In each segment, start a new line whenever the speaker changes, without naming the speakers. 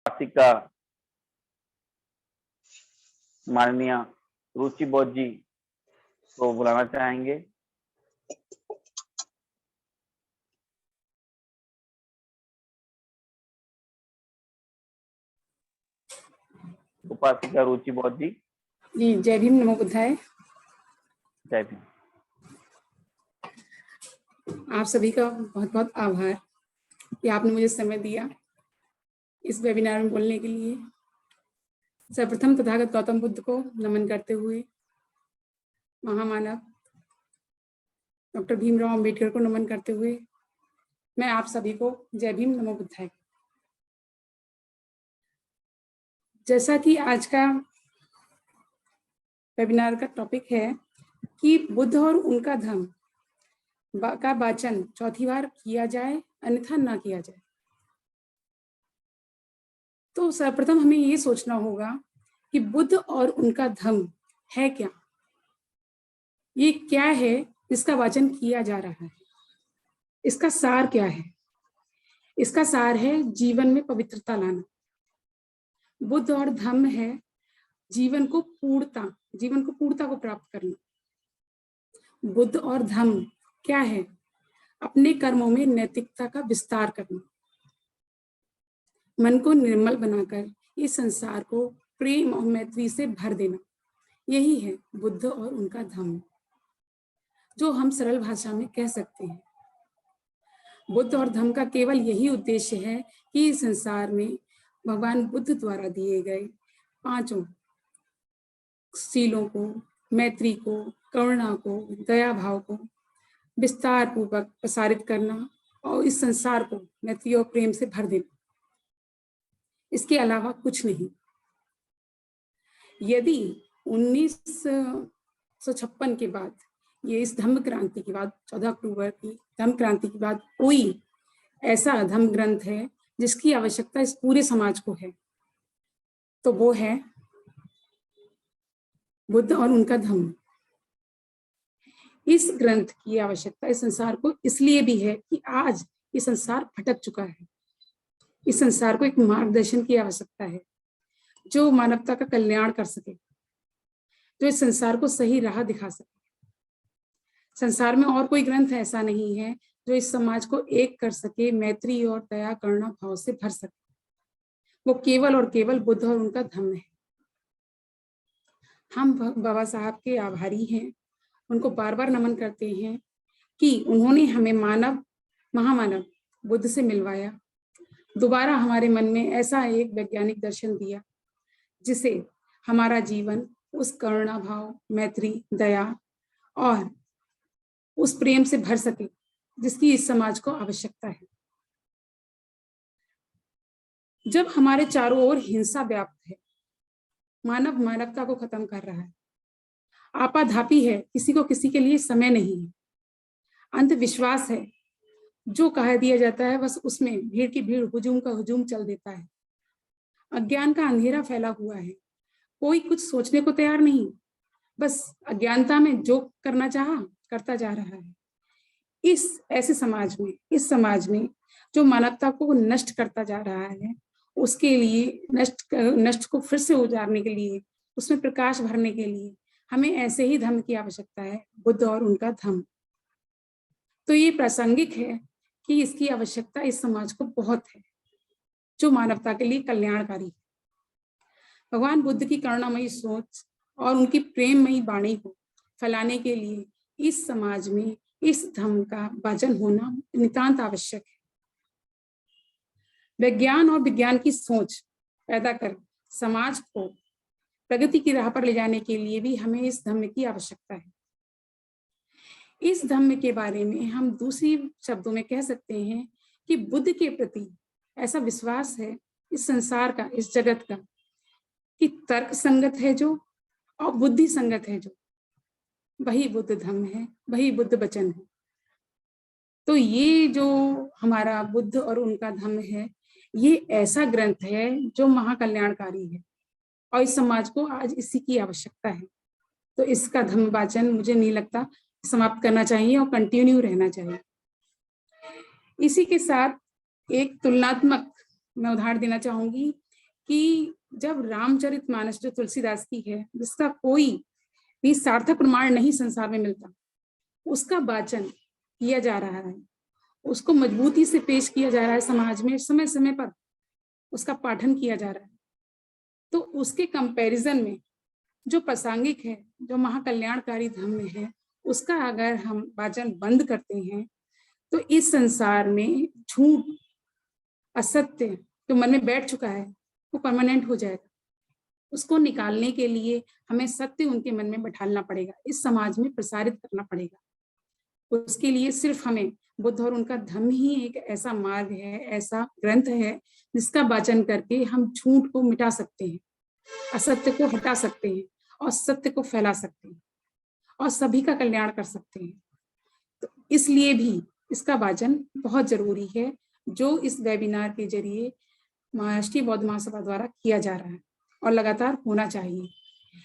उपासिका माननीय रुचि बौद्ध जी को बुलाना चाहेंगे। उपासिका रुचि बौद्ध जी।
जय भीम, नमो बुद्धाय।
जय भीम।
आप सभी का बहुत बहुत आभार कि आपने मुझे समय दिया इस वेबिनार में बोलने के लिए। सर्वप्रथम तथागत गौतम बुद्ध को नमन करते हुए, महामानव डॉक्टर भीमराव अंबेडकर को नमन करते हुए, मैं आप सभी को जय भीम, नमो बुद्धाय। जैसा कि आज का वेबिनार का टॉपिक है कि बुद्ध और उनका धर्म का वाचन चौथी बार किया जाए अन्यथा ना किया जाए, तो सर्वप्रथम हमें ये सोचना होगा कि बुद्ध और उनका धर्म है क्या, ये क्या है जिसका वाचन किया जा रहा है, इसका सार क्या है। इसका सार है जीवन में पवित्रता लाना। बुद्ध और धम्म है जीवन को पूर्णता को प्राप्त करना। बुद्ध और धम्म क्या है? अपने कर्मों में नैतिकता का विस्तार करना, मन को निर्मल बनाकर इस संसार को प्रेम और मैत्री से भर देना। यही है बुद्ध और उनका धम्म, जो हम सरल भाषा में कह सकते हैं। बुद्ध और धम्म का केवल यही उद्देश्य है कि इस संसार में भगवान बुद्ध द्वारा दिए गए पांचों शीलों को, मैत्री को, करुणा को, दया भाव को विस्तार पूर्वक प्रसारित करना और इस संसार को मैत्री और प्रेम से भर देना, इसके अलावा कुछ नहीं। यदि 1956 के बाद, ये इस धम्म क्रांति के बाद, 14 अक्टूबर की धम्म क्रांति के बाद कोई ऐसा धम्म ग्रंथ है जिसकी आवश्यकता इस पूरे समाज को है, तो वो है बुद्ध और उनका धम्म। इस ग्रंथ की आवश्यकता इस संसार को इसलिए भी है कि आज ये संसार भटक चुका है। इस संसार को एक मार्गदर्शन की आवश्यकता है जो मानवता का कल्याण कर सके, जो इस संसार को सही राह दिखा सके। संसार में और कोई ग्रंथ ऐसा नहीं है जो इस समाज को एक कर सके, मैत्री और दया करुणा भाव से भर सके। वो केवल और केवल बुद्ध और उनका धम्म है। हम बाबा साहब के आभारी हैं, उनको बार बार नमन करते हैं कि उन्होंने हमें महामानव बुद्ध से मिलवाया, दोबारा हमारे मन में ऐसा एक वैज्ञानिक दर्शन दिया जिसे हमारा जीवन उस करुणा भाव, मैत्री, दया और उस प्रेम से भर सके जिसकी इस समाज को आवश्यकता है। जब हमारे चारों ओर हिंसा व्याप्त है, मानव मानवता को खत्म कर रहा है, आपाधापी है, किसी को किसी के लिए समय नहीं है, अंधविश्वास है, जो कह दिया जाता है बस उसमें भीड़ की भीड़, हुजूम का हुजूम चल देता है, अज्ञान का अंधेरा फैला हुआ है, कोई कुछ सोचने को तैयार नहीं, बस अज्ञानता में जो करना चाहा करता जा रहा है। इस समाज में जो मानवता को नष्ट करता जा रहा है, उसके लिए नष्ट को फिर से उजारने के लिए, उसमें प्रकाश भरने के लिए हमें ऐसे ही धम्म की आवश्यकता है, बुद्ध और उनका धम्म। तो ये प्रासंगिक है कि इसकी आवश्यकता इस समाज को बहुत है, जो मानवता के लिए कल्याणकारी है। भगवान बुद्ध की करुणामयी सोच और उनकी प्रेममयी वाणी को फैलाने के लिए इस समाज में इस धम्म का वाचन होना नितांत आवश्यक है। विज्ञान और विज्ञान की सोच पैदा कर समाज को प्रगति की राह पर ले जाने के लिए भी हमें इस धम्म की आवश्यकता है। इस धम्म के बारे में हम दूसरी शब्दों में कह सकते हैं कि बुद्ध के प्रति ऐसा विश्वास है इस संसार का, इस जगत का, कि तर्क संगत है जो और बुद्धि संगत है जो, वही बुद्ध धम्म है, वही बुद्ध वचन है। तो ये जो हमारा बुद्ध और उनका धम्म है, ये ऐसा ग्रंथ है जो महाकल्याणकारी है और इस समाज को आज इसी की आवश्यकता है। तो इसका धम्म वाचन मुझे नहीं लगता समाप्त करना चाहिए और कंटिन्यू रहना चाहिए। इसी के साथ एक तुलनात्मक मैं उदाहरण देना चाहूंगी कि जब रामचरितमानस जो तुलसीदास की है, जिसका कोई भी सार्थक प्रमाण नहीं संसार में मिलता, उसका वाचन किया जा रहा है, उसको मजबूती से पेश किया जा रहा है समाज में, समय समय पर उसका पाठन किया जा रहा है। तो उसके कंपैरिजन में जो प्रासंगिक है, जो महाकल्याणकारी धम्म है, उसका अगर हम वाचन बंद करते हैं तो इस संसार में झूठ, असत्य जो मन में बैठ चुका है वो परमानेंट हो जाएगा। उसको निकालने के लिए हमें सत्य उनके मन में बैठालना पड़ेगा, इस समाज में प्रसारित करना पड़ेगा। उसके लिए सिर्फ हमें बुद्ध और उनका धम्म ही एक ऐसा मार्ग है, ऐसा ग्रंथ है जिसका वाचन करके हम झूठ को मिटा सकते हैं, असत्य को हटा सकते हैं और सत्य को फैला सकते हैं और सभी का कल्याण कर सकते हैं। तो इसलिए भी इसका वाचन बहुत जरूरी है, जो इस वेबिनार के जरिए महाराष्ट्रीय बौद्ध महासभा द्वारा किया जा रहा है और लगातार होना चाहिए,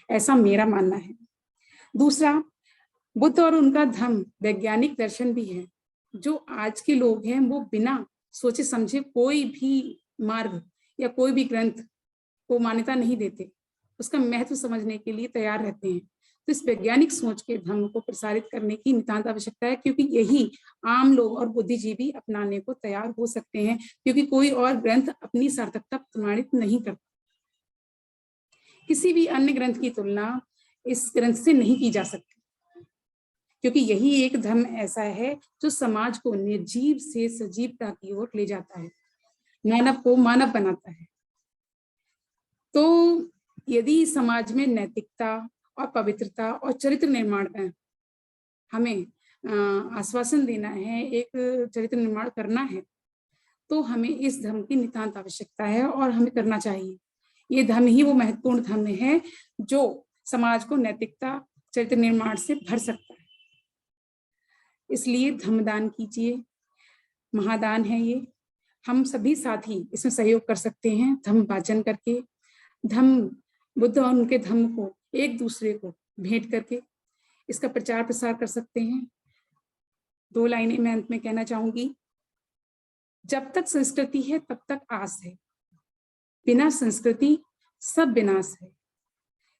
ऐसा मेरा मानना है। दूसरा, बुद्ध और उनका धम्म वैज्ञानिक दर्शन भी है। जो आज के लोग हैं वो बिना सोचे समझे कोई भी मार्ग या कोई भी ग्रंथ को मान्यता नहीं देते, उसका महत्व समझने के लिए तैयार रहते हैं। तो इस वैज्ञानिक सोच के धम्म को प्रसारित करने की नितांत आवश्यकता है, क्योंकि यही आम लोग और बुद्धिजीवी अपनाने को तैयार हो सकते हैं, क्योंकि कोई और ग्रंथ अपनी सार्थकता प्रमाणित नहीं करता। किसी भी अन्य ग्रंथ की तुलना इस ग्रंथ से नहीं की जा सकती, क्योंकि यही एक धर्म ऐसा है जो समाज को निर्जीव से सजीवता की ओर ले जाता है, मानव को मानव बनाता है। तो यदि समाज में नैतिकता और पवित्रता और चरित्र निर्माण का हमें आश्वासन देना है, एक चरित्र निर्माण करना है, तो हमें इस धर्म की नितांत आवश्यकता है और हमें करना चाहिए। ये धर्म ही वो महत्वपूर्ण धर्म है जो समाज को नैतिकता, चरित्र निर्माण से भर सकता है। इसलिए धम्मदान कीजिए, महादान है ये। हम सभी साथी इसमें सहयोग कर सकते हैं, धम्म वाचन करके, धम्म बुद्ध और उनके धम्म को एक दूसरे को भेंट करके इसका प्रचार प्रसार कर सकते हैं। 2 लाइनें मैं अंत में कहना चाहूंगी। जब तक संस्कृति है तब तक आस है, बिना संस्कृति सब विनाश है।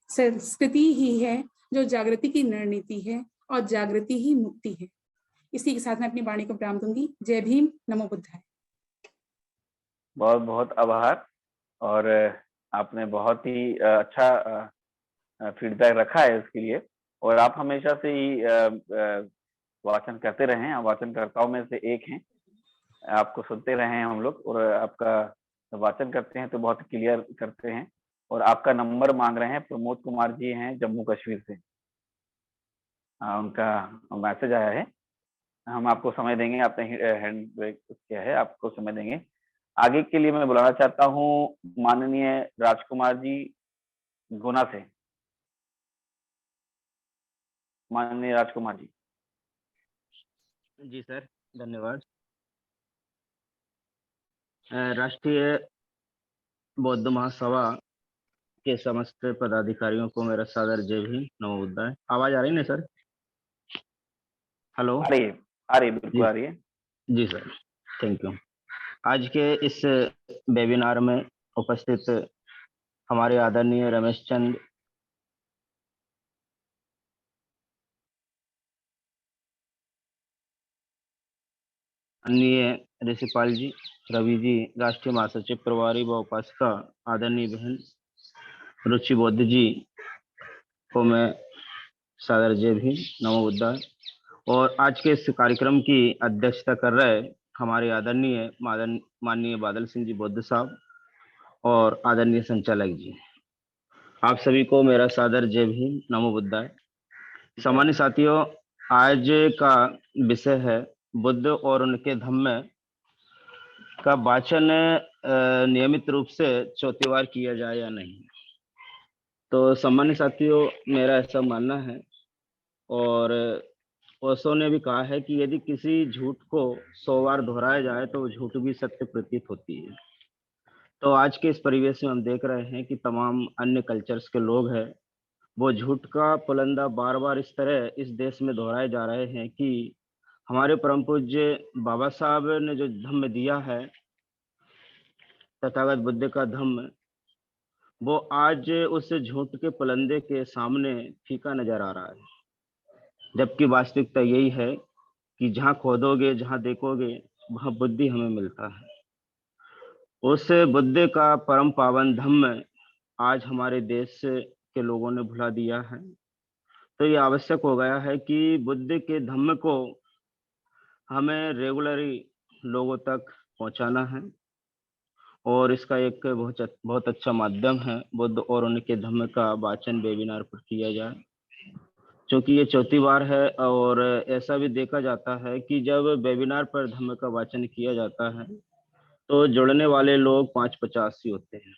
संस्कृति ही है जो जागृति की रणनीति है और जागृति ही मुक्ति है। इसी के साथ मैं अपनी वाणी को विराम दूंगी। जय भीम, नमो बुद्धाय।
बहुत बहुत आभार। और आपने बहुत ही अच्छा फीडबैक रखा है इसके लिए, और आप हमेशा से ही वाचन करते रहे हैं, वाचनकर्ताओं में से एक हैं। आपको सुनते रहे हैं हम लोग, और आपका वाचन करते हैं तो बहुत क्लियर करते हैं। और आपका नंबर मांग रहे हैं, प्रमोद कुमार जी हैं जम्मू कश्मीर से, उनका मैसेज आया है। हम आपको समय देंगे, आपने हैंड ब्रेक किया है, आपको समय देंगे। आगे के लिए मैं बुलाना चाहता हूँ माननीय राजकुमार जी गुना से। माननीय राजकुमार जी।
जी सर, धन्यवाद। राष्ट्रीय बौद्ध महासभा के समस्त पदाधिकारियों को मेरा सादर जय भीम, नमो बुद्धाय। आवाज आ रही है ना सर? हेलो?
आ रही बिल्कुल आ रही है।
जी सर, थैंक यू। आज के इस वेबिनार में उपस्थित हमारे आदरणीय रमेश चंद माननीय ऋषिपाल जी, रवि जी, राष्ट्रीय महासचिव प्रभारी व उपासिका आदरणीय बहन रुचि बौद्ध जी को मैं सादर जय भीम, नमो बुद्धाय। और आज के इस कार्यक्रम की अध्यक्षता कर रहे हमारे आदरणीय माननीय बादल सिंह जी बौद्ध साहब और आदरणीय संचालक जी, आप सभी को मेरा सादर जय भीम, नमो बुद्धाय। सामान्य साथियों, आज का विषय है बुद्ध और उनके धम्म का वाचन नियमित रूप से चौथी बार किया जाए या नहीं। तो सामान्य साथियों, मेरा ऐसा मानना है, और ओशो ने भी कहा है कि यदि किसी झूठ को 100 बार दोहराया जाए तो वो झूठ भी सत्य प्रतीत होती है। तो आज के इस परिवेश में हम देख रहे हैं कि तमाम अन्य कल्चर्स के लोग हैं, वो झूठ का पुलंदा बार बार इस तरह इस देश में दोहराए जा रहे हैं कि हमारे परम पूज्य बाबा साहब ने जो धम्म दिया है, तथागत बुद्ध का धम्म, वो आज उस झूठ के पुलंदे के सामने फीका नजर आ रहा है, जबकि वास्तविकता यही है कि जहाँ खोदोगे, जहाँ देखोगे, वहाँ बुद्धि हमें मिलता है। उस बुद्धि का परम पावन धम्म आज हमारे देश के लोगों ने भुला दिया है। तो ये आवश्यक हो गया है कि बुद्ध के धम्म को हमें रेगुलरी लोगों तक पहुंचाना है, और इसका एक बहुत अच्छा माध्यम है बुद्ध और उनके धम्म का वाचन वेबिनार पर किया जाए। क्योंकि ये चौथी बार है, और ऐसा भी देखा जाता है कि जब वेबिनार पर धम्म का वाचन किया जाता है तो जुड़ने वाले लोग 550 ही होते हैं।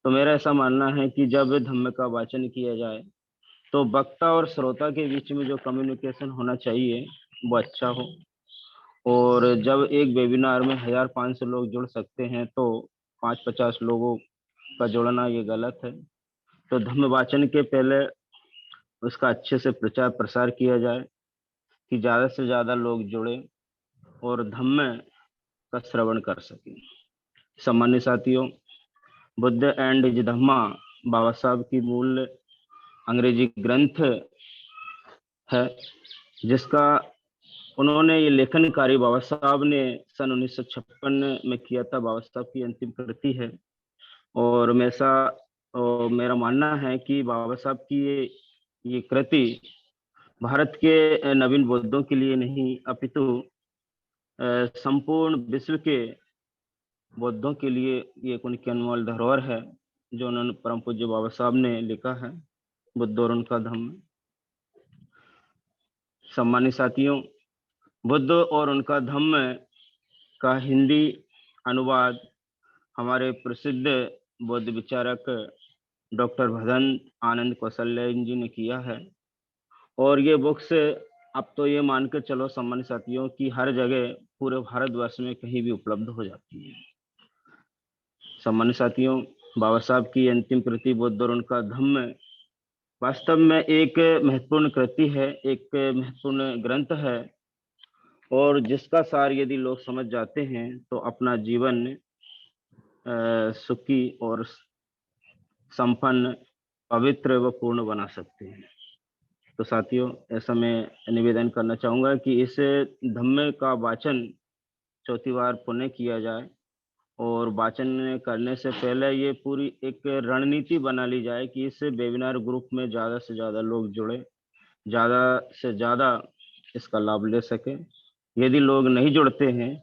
तो मेरा ऐसा मानना है कि जब धम्म का वाचन किया जाए तो वक्ता और श्रोता के बीच में जो कम्युनिकेशन होना चाहिए वो अच्छा हो। और जब एक वेबिनार में 1500 लोग जुड़ सकते हैं तो 550 लोगों का जुड़ना ये गलत है। तो धम्म वाचन के पहले उसका अच्छे से प्रचार प्रसार किया जाए कि ज्यादा से ज्यादा लोग जुड़े और धम्म का श्रवण कर सकें। सम्मानित साथियों, बुद्ध एंड हिज धम्मा बाबा साहब की मूल अंग्रेजी ग्रंथ है, जिसका उन्होंने ये लेखन कार्य बाबा साहब ने सन 1956 में किया था। बाबा साहब की अंतिम कृति है, और मेरा मानना है कि बाबा साहब की ये कृति भारत के नवीन बौद्धों के लिए नहीं, अपितु संपूर्ण विश्व के बौद्धों के लिए ये एक उनकी अनमोल धरोहर है जो उन्होंने परम पूज्य बाबा साहब ने लिखा है, बुद्ध और उनका धम्म। सम्मानित साथियों, बुद्ध और उनका धम्म का हिंदी अनुवाद हमारे प्रसिद्ध बौद्ध विचारक डॉक्टर भदंत आनंद कौशल्य जी ने किया है, और ये बुक्स अब तो ये मान कर चलो सम्मानित साथियों कि हर जगह पूरे भारतवर्ष में कहीं भी उपलब्ध हो जाती है। सम्मानित साथियों, बाबा साहब की अंतिम कृति बुद्ध और उनका धम्म वास्तव में एक महत्वपूर्ण कृति है, एक महत्वपूर्ण ग्रंथ है, और जिसका सार यदि लोग समझ जाते हैं तो अपना जीवन सुखी और संपन्न, पवित्र व पूर्ण बना सकते हैं। तो साथियों, ऐसा मैं निवेदन करना चाहूंगा कि इस धम्म का वाचन चौथी बार पुनः किया जाए, और वाचन करने से पहले ये पूरी एक रणनीति बना ली जाए कि इस वेबिनार ग्रुप में ज्यादा से ज्यादा लोग जुड़े, ज्यादा से ज्यादा इसका लाभ ले सके। यदि लोग नहीं जुड़ते हैं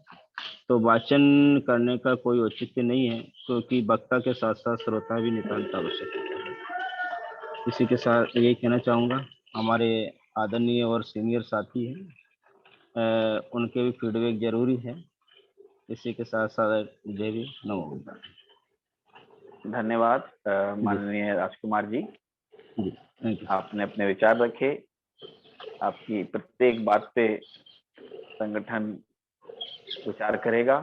तो वाचन करने का कोई औचित्य नहीं है, क्योंकि वक्ता के साथ साथ श्रोता भी नितांत आवश्यक है। इसी के साथ यही कहना चाहूंगा, हमारे आदरणीय और सीनियर साथी हैं, उनके भी फीडबैक जरूरी है। इसी के साथ साथ जय भी नमो बुद्धाय।
धन्यवाद माननीय राजकुमार जी,
जी थैंक यू।
आपने अपने विचार रखे। आपकी प्रत्येक बात पे संगठन विचार करेगा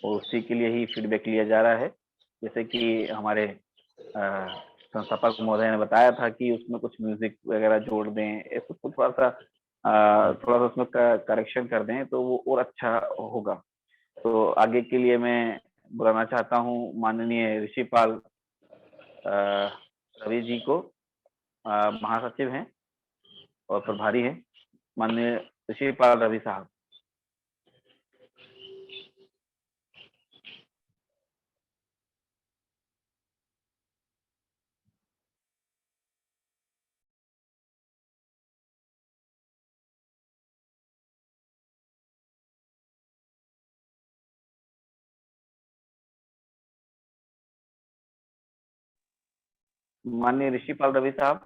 और उसी के लिए ही फीडबैक लिया जा रहा है। जैसे कि हमारे संस्थापक महोदय ने बताया था कि उसमें कुछ म्यूजिक वगैरह जोड़ दें, ऐसा कुछ थोड़ा सा उसमें करेक्शन कर दें तो वो और अच्छा होगा। तो आगे के लिए मैं बुलाना चाहता हूँ माननीय ऋषिपाल रवि जी को, महासचिव हैं और प्रभारी हैं, माननीय ऋषिपाल रवि साहब। माननीय ऋषिपाल रवि साहब।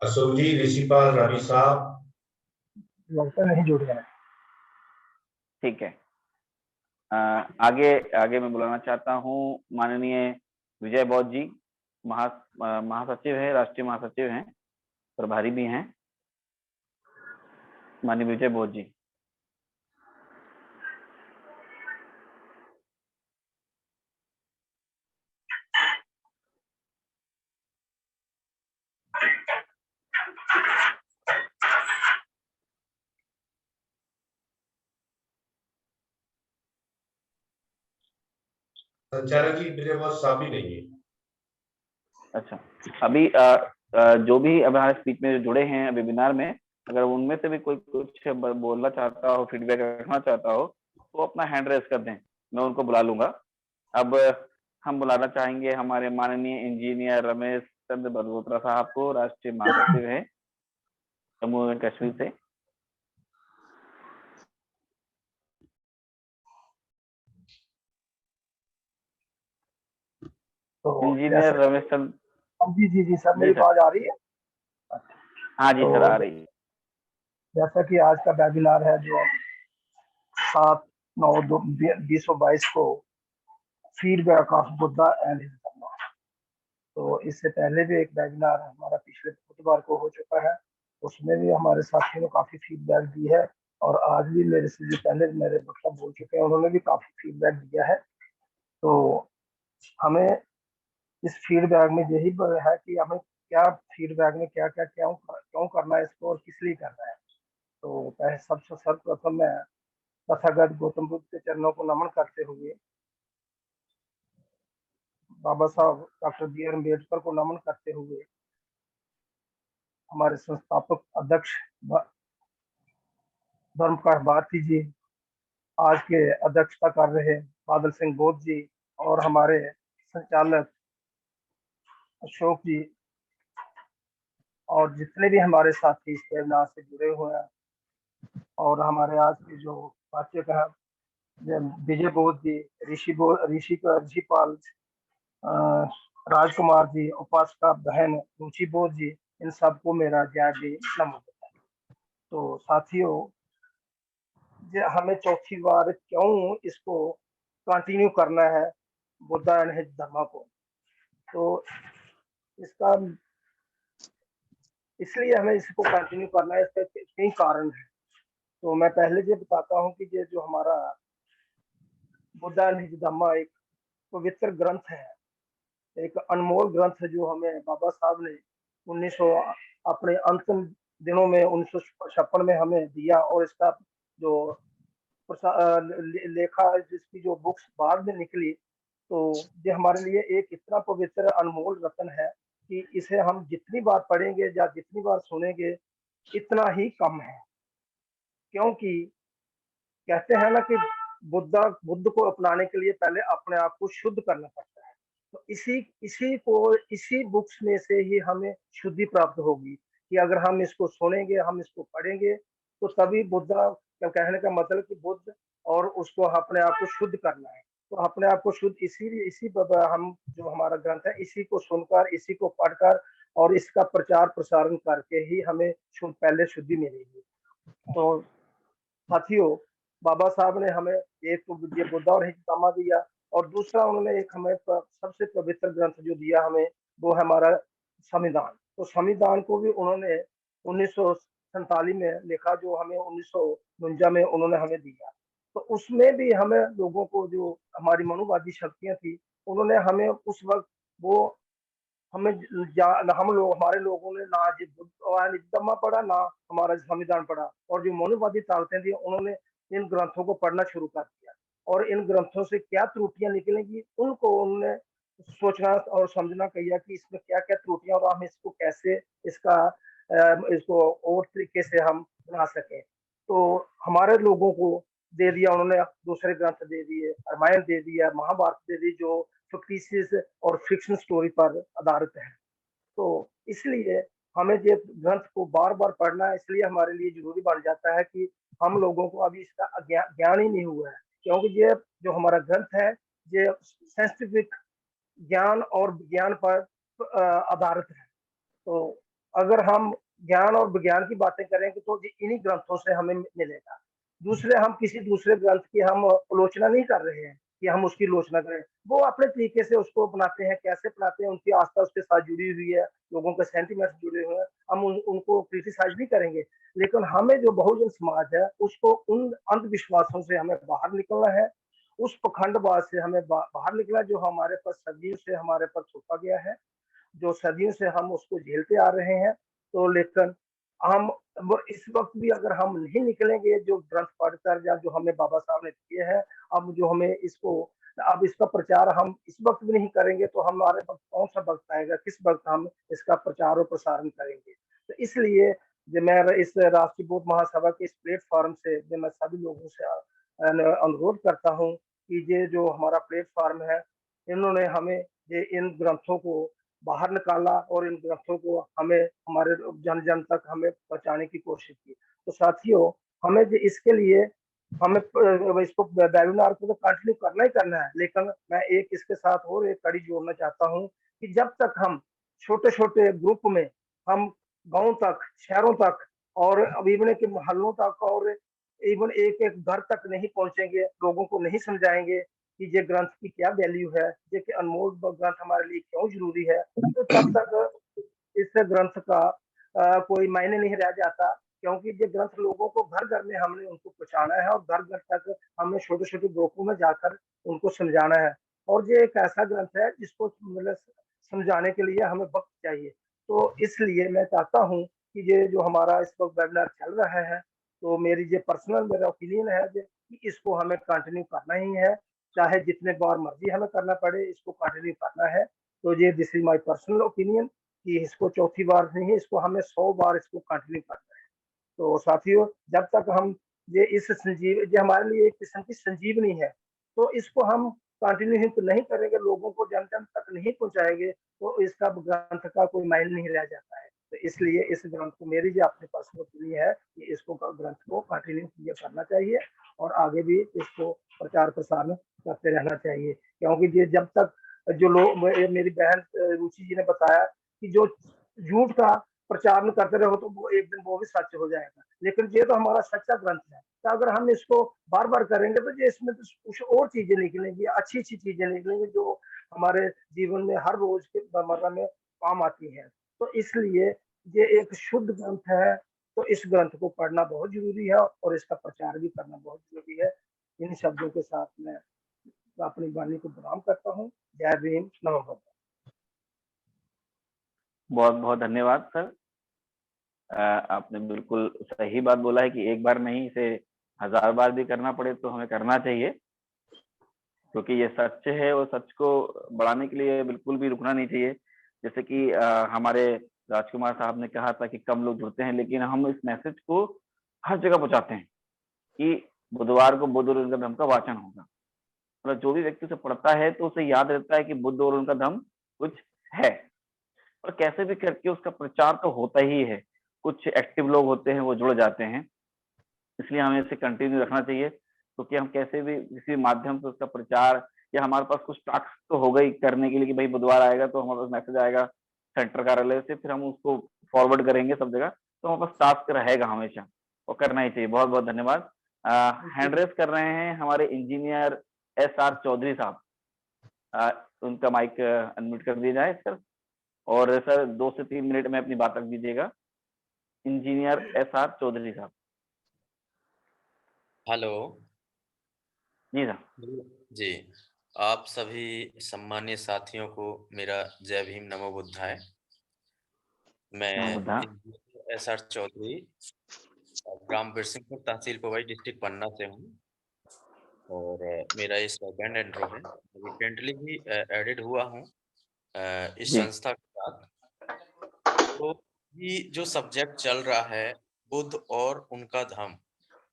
अशोक जी, ऋषिपाल रवि साहब
लगता नहीं जुड़ गया।
ठीक है, आगे आगे मैं बुलाना चाहता हूँ माननीय विजय बौद्ध जी, महासचिव है, राष्ट्रीय महासचिव हैं, प्रभारी भी हैं, माननीय विजय बौद्ध जी।
संचालक जी मेरे पास साफ ही नहीं है।
अच्छा, अभी जो भी अब हमारे स्पीच में जुड़े हैं वेबिनार में, अगर उनमें से भी कोई कुछ बोलना चाहता हो, फीडबैक रखना चाहता हो, तो अपना हैंड रेज कर दें, मैं उनको बुला लूंगा। अब हम बुलाना चाहेंगे हमारे माननीय इंजीनियर रमेश चंद्र बलहोत्रा साहब को, राष्ट्रीय महासचिव है जम्मू एंड कश्मीर से। इंजीनियर रमेश चंद्र
जी सर,
जी
मेरी
सर।
आवाज आ रही है?
हाँ जी सर, आ रही है।
जैसा कि आज का वेबिनार है जो 7/9/2022 को feedback of Buddha and his Dhamma, तो इससे पहले भी एक वेबिनार हमारा पिछले बुधवार को हो चुका है, उसमें भी हमारे साथियों ने काफी फीडबैक दी है, और आज भी मेरे से जो पहले मेरे मतलब बोल चुके हैं उन्होंने भी काफी फीडबैक दिया है। तो हमें इस फीडबैक में यही है कि हमें क्या फीडबैक में क्या क्या क्यों करना है इसको, और किस लिए करना है। तो पहले सबसे सर्वप्रथम मैं तथागत गौतम बुद्ध के चरणों को नमन करते हुए, बाबा साहब डॉक्टर बी.आर. अम्बेडकर को नमन करते हुए, हमारे संस्थापक अध्यक्ष धर्मप्रकाश भारती जी, आज के अध्यक्षता कर रहे बादल सिंह बोध जी, और हमारे संचालक अशोक जी, और जितने भी हमारे साथी इस वेबिनार से जुड़े हुए हैं, और हमारे आज के जो वाचक हैं विजय बोध जी, ऋषिपाल राजकुमार जी, उपासका बहन रुचि बोध जी, इन सबको मेरा जय भी नमन। तो साथियों, हमें चौथी बार क्यों इसको कंटिन्यू करना है बुद्धा एंड हिज धम्मा को, तो इसका इसलिए हमें इसको कंटिन्यू करना है, इसके कई कारण है। तो मैं पहले ये बताता हूँ कि ये जो हमारा बुद्धा एंड हिज धम्मा एक पवित्र ग्रंथ है, एक अनमोल ग्रंथ है, जो हमें बाबा साहब ने 1900 अपने अंतिम दिनों में 1956 में हमें दिया, और इसका जो लेखा, जिसकी जो बुक्स बाद में निकली, तो ये हमारे लिए एक इतना पवित्र अनमोल रत्न है कि इसे हम जितनी बार पढ़ेंगे या जितनी बार सुनेंगे इतना ही कम है। क्योंकि कहते हैं ना कि बुद्ध को अपनाने के लिए पहले अपने आप को शुद्ध करना पड़ता है, तो इसी बुक्स में से ही हमें शुद्धि प्राप्त होगी, कि अगर हम इसको सुनेंगे, हम इसको पढ़ेंगे, तो तभी बुद्धा का कहने का मतलब कि बुद्ध और उसको अपने आप को शुद्ध करना है। तो अपने आप को शुद्ध इसी हम जो हमारा ग्रंथ है, इसी को सुनकर, इसी को पढ़कर और इसका प्रचार प्रसारण करके ही हमें पहले शुद्धि मिलेगी। तो साथियों, बाबा साहब ने हमें एक तो ये बुद्धा और हिज धम्मा दिया, और दूसरा उन्होंने एक हमें सबसे पवित्र ग्रंथ जो दिया हमें, वो है हमारा संविधान। तो संविधान को भी उन्होंने 1947 में लिखा, जो हमें 1949 में उन्होंने हमें दिया। तो उसमें भी हमें लोगों को, जो हमारी मनुवादी शक्तियां थी, उन्होंने हमें उस वक्त वो हमें हम लोग, हमारे लोगों ने ना निजमा पढ़ा, ना हमारा संविधान पढ़ा, और जो मनुवादी ताकतें थी उन्होंने इन ग्रंथों को पढ़ना शुरू कर दिया, और इन ग्रंथों से क्या त्रुटियां निकलेंगी उनको उन्होंने सोचना और समझना किया कि इसमें क्या क्या त्रुटियां, और हम इसको कैसे इसको और तरीके से हम बना सकें। तो हमारे लोगों को दे दिया उन्होंने, दूसरे ग्रंथ दे दिए, रामायण दे दिया, महाभारत दे दी, जो फिक्टिशियस और फिक्शन स्टोरी पर आधारित है। तो इसलिए हमें ये ग्रंथ को बार बार पढ़ना इसलिए हमारे लिए जरूरी बन जाता है कि हम लोगों को अभी इसका ज्ञान ही नहीं हुआ है, क्योंकि ये जो हमारा ग्रंथ है ये साइंटिफिक ज्ञान और विज्ञान पर आधारित है। तो अगर हम ज्ञान और विज्ञान की बातें करेंगे तो इन्हीं ग्रंथों से हमें मिलेगा। दूसरे, हम किसी दूसरे ग्रंथ की हम आलोचना नहीं कर रहे हैं कि हम उसकी आलोचना करें, वो अपने तरीके से उसको अपनाते हैं, कैसे अपनाते हैं, उनकी आस्था उसके साथ जुड़ी हुई है, लोगों के सेंटिमेंट जुड़े हुए हैं, हम उनको क्रिटिसाइज नहीं करेंगे। लेकिन हमें जो बहुजन समाज है उसको उन अंधविश्वासों से हमें बाहर निकलना है, उस पखंडवाद से हमें बाहर निकलना, जो हमारे पर सदियों से हमारे पर थोपा गया है, जो सदियों से हम उसको झेलते आ रहे हैं। तो लेकिन हम इस वक्त भी अगर हम नहीं निकलेंगे जो ग्रंथ पढ़कर, या जो हमें बाबा साहब ने दिए हैं, अब जो हमें इसको अब इसका प्रचार हम इस वक्त भी नहीं करेंगे तो हमारे पास कौन सा वक्त आएगा, किस वक्त हम इसका प्रचार और प्रसारण करेंगे। तो इसलिए जो मैं इस राष्ट्रीय बौद्ध महासभा के इस प्लेटफॉर्म से जो मैं सभी लोगों से अनुरोध करता हूँ कि ये जो हमारा प्लेटफॉर्म है, इन्होंने हमें ये इन ग्रंथों को बाहर निकाला और इन ग्रंथों को हमें हमारे जन जन तक हमें पहुंचाने की कोशिश की। तो साथियों, हमें इसके लिए हमें इसको वेबिनार को तो कंटिन्यू करना ही करना है, लेकिन मैं एक इसके साथ और एक कड़ी जोड़ना चाहता हूँ कि जब तक हम छोटे-छोटे ग्रुप में हम गाँव तक, शहरों तक और इवन के मोहल्लों तक और इवन एक-एक घर तक नहीं पहुँचेंगे, लोगों को नहीं समझाएँगे कि ये ग्रंथ की क्या वैल्यू है, ये कि अनमोल ग्रंथ हमारे लिए क्यों ज़रूरी है, तो तब तक इस ग्रंथ का कोई मायने नहीं रह जाता, क्योंकि ये ग्रंथ लोगों को घर-घर में हमने उनको पहुँचाना है और घर-घर तक हमें छोटे-छोटे ग्रुपों में जाकर उनको समझाना है। और ये एक ऐसा ग्रंथ है जिसको मतलब समझाने के लिए हमें वक़्त चाहिए। तो इसलिए मैं चाहता हूँ कि ये जो हमारा इस वक़्त वेबिनार चल रहा है, तो मेरा पर्सनल ओपिनियन है कि इसको हमें कंटिन्यू करना ही है, चाहे जितने बार मर्ज़ी हमें करना पड़े, इसको कंटिन्यू करना है। तो ये this is my personal opinion कि इसको चौथी बार नहीं, इसको हमें 100 बार इसको कंटिन्यू करना है। तो साथियों, जब तक हम ये हमारे लिए एक किस्म की संजीवनी है, तो इसको हम कंटिन्यू ही तो नहीं करेंगे, लोगों को जन-जन तक नहीं पहुँचाएँगे, तो इसका ग्रंथ का कोई मायने नहीं रह जाता है। तो इसलिए इस ग्रंथ को मेरी जो अपनी पर्सनल ओपिनियन है कि इसको ग्रंथ को कंटिन्यू ये करना चाहिए और आगे भी इसको प्रचार-प्रसारण करते रहना चाहिए। क्योंकि ये जब तक जो लोग मेरी बहन रुचि जी ने बताया कि जो झूठ का प्रचार न करते रहो तो वो एक दिन वो भी सच हो जाएगा। लेकिन ये तो हमारा सच्चा ग्रंथ है। तो अगर हम इसको बार-बार करेंगे तो ये इसमें तो कुछ और चीज़ें निकलेंगी, अच्छी-अच्छी चीज़ें निकलेंगी जो हमारे जीवन में हर रोज़ के रोज़मर्रा में काम आती हैं। तो इसलिए ये एक शुद्ध ग्रंथ है, तो इस ग्रंथ को पढ़ना बहुत ज़रूरी है और इसका प्रचार भी करना बहुत ज़रूरी है। इन शब्दों के साथ मैं अपनी वाणी को प्रणाम करता हूँ। जय भीम, नमो बुद्धाय।
बहुत-बहुत धन्यवाद सर। आपने बिल्कुल सही बात बोला है कि एक बार नहीं, इसे 1000 बार भी करना पड़े तो हमें करना चाहिए, क्योंकि ये सच है और सच को बढ़ाने के लिए बिल्कुल भी रुकना नहीं चाहिए। जैसे कि हमारे राजकुमार साहब ने कहा था कि कम लोग जुड़ते हैं, लेकिन हम इस मैसेज को हर जगह पहुँचाते हैं कि बुधवार को बुद्ध और उनका धम्म का वाचन होगा। मतलब जो भी व्यक्ति उसे पढ़ता है तो उसे याद रहता है कि बुद्ध और उनका धम्म कुछ है, और कैसे भी करके उसका प्रचार तो होता ही है। कुछ एक्टिव लोग होते हैं, वो जुड़ जाते हैं, इसलिए हमें इसे कंटिन्यू रखना चाहिए, क्योंकि हम कैसे भी किसी माध्यम से उसका प्रचार, या हमारे पास कुछ टास्क तो होगा ही करने के लिए कि भाई बुधवार आएगा तो हमारे पास मैसेज आएगा सेंटर कार्यालय से, फिर हम उसको फॉरवर्ड करेंगे सब जगह, तो हमारे पास टास्क रहेगा हमेशा, और करना ही चाहिए। बहुत-बहुत धन्यवाद। हैंड रेज़ कर रहे हैं हमारे इंजीनियर एसआर चौधरी साहब। उनका माइक अनम्यूट कर दिया जाए सर, और सर 2 से 3 मिनट में अपनी बात रख दीजिएगा। इंजीनियर एसआर चौधरी साहब।
हेलो।
जी सर।
जी, आप सभी सम्मानीय साथियों को मेरा जय भीम नमो बुद्धाय। मैं
नमो बुद्धाय।
इंजीनियर एसआर चौधरी, ग्राम बिरसिंहपुर, तहसील पवई, डिस्ट्रिक्ट पन्ना से हूँ और मेरा ये सेकंड इंट्रो है। रिसेंटली ही एडेड हुआ हूँ इस
जी।
संस्था के साथ। तो ये जो सब्जेक्ट चल रहा है, बुद्ध और उनका धम्म,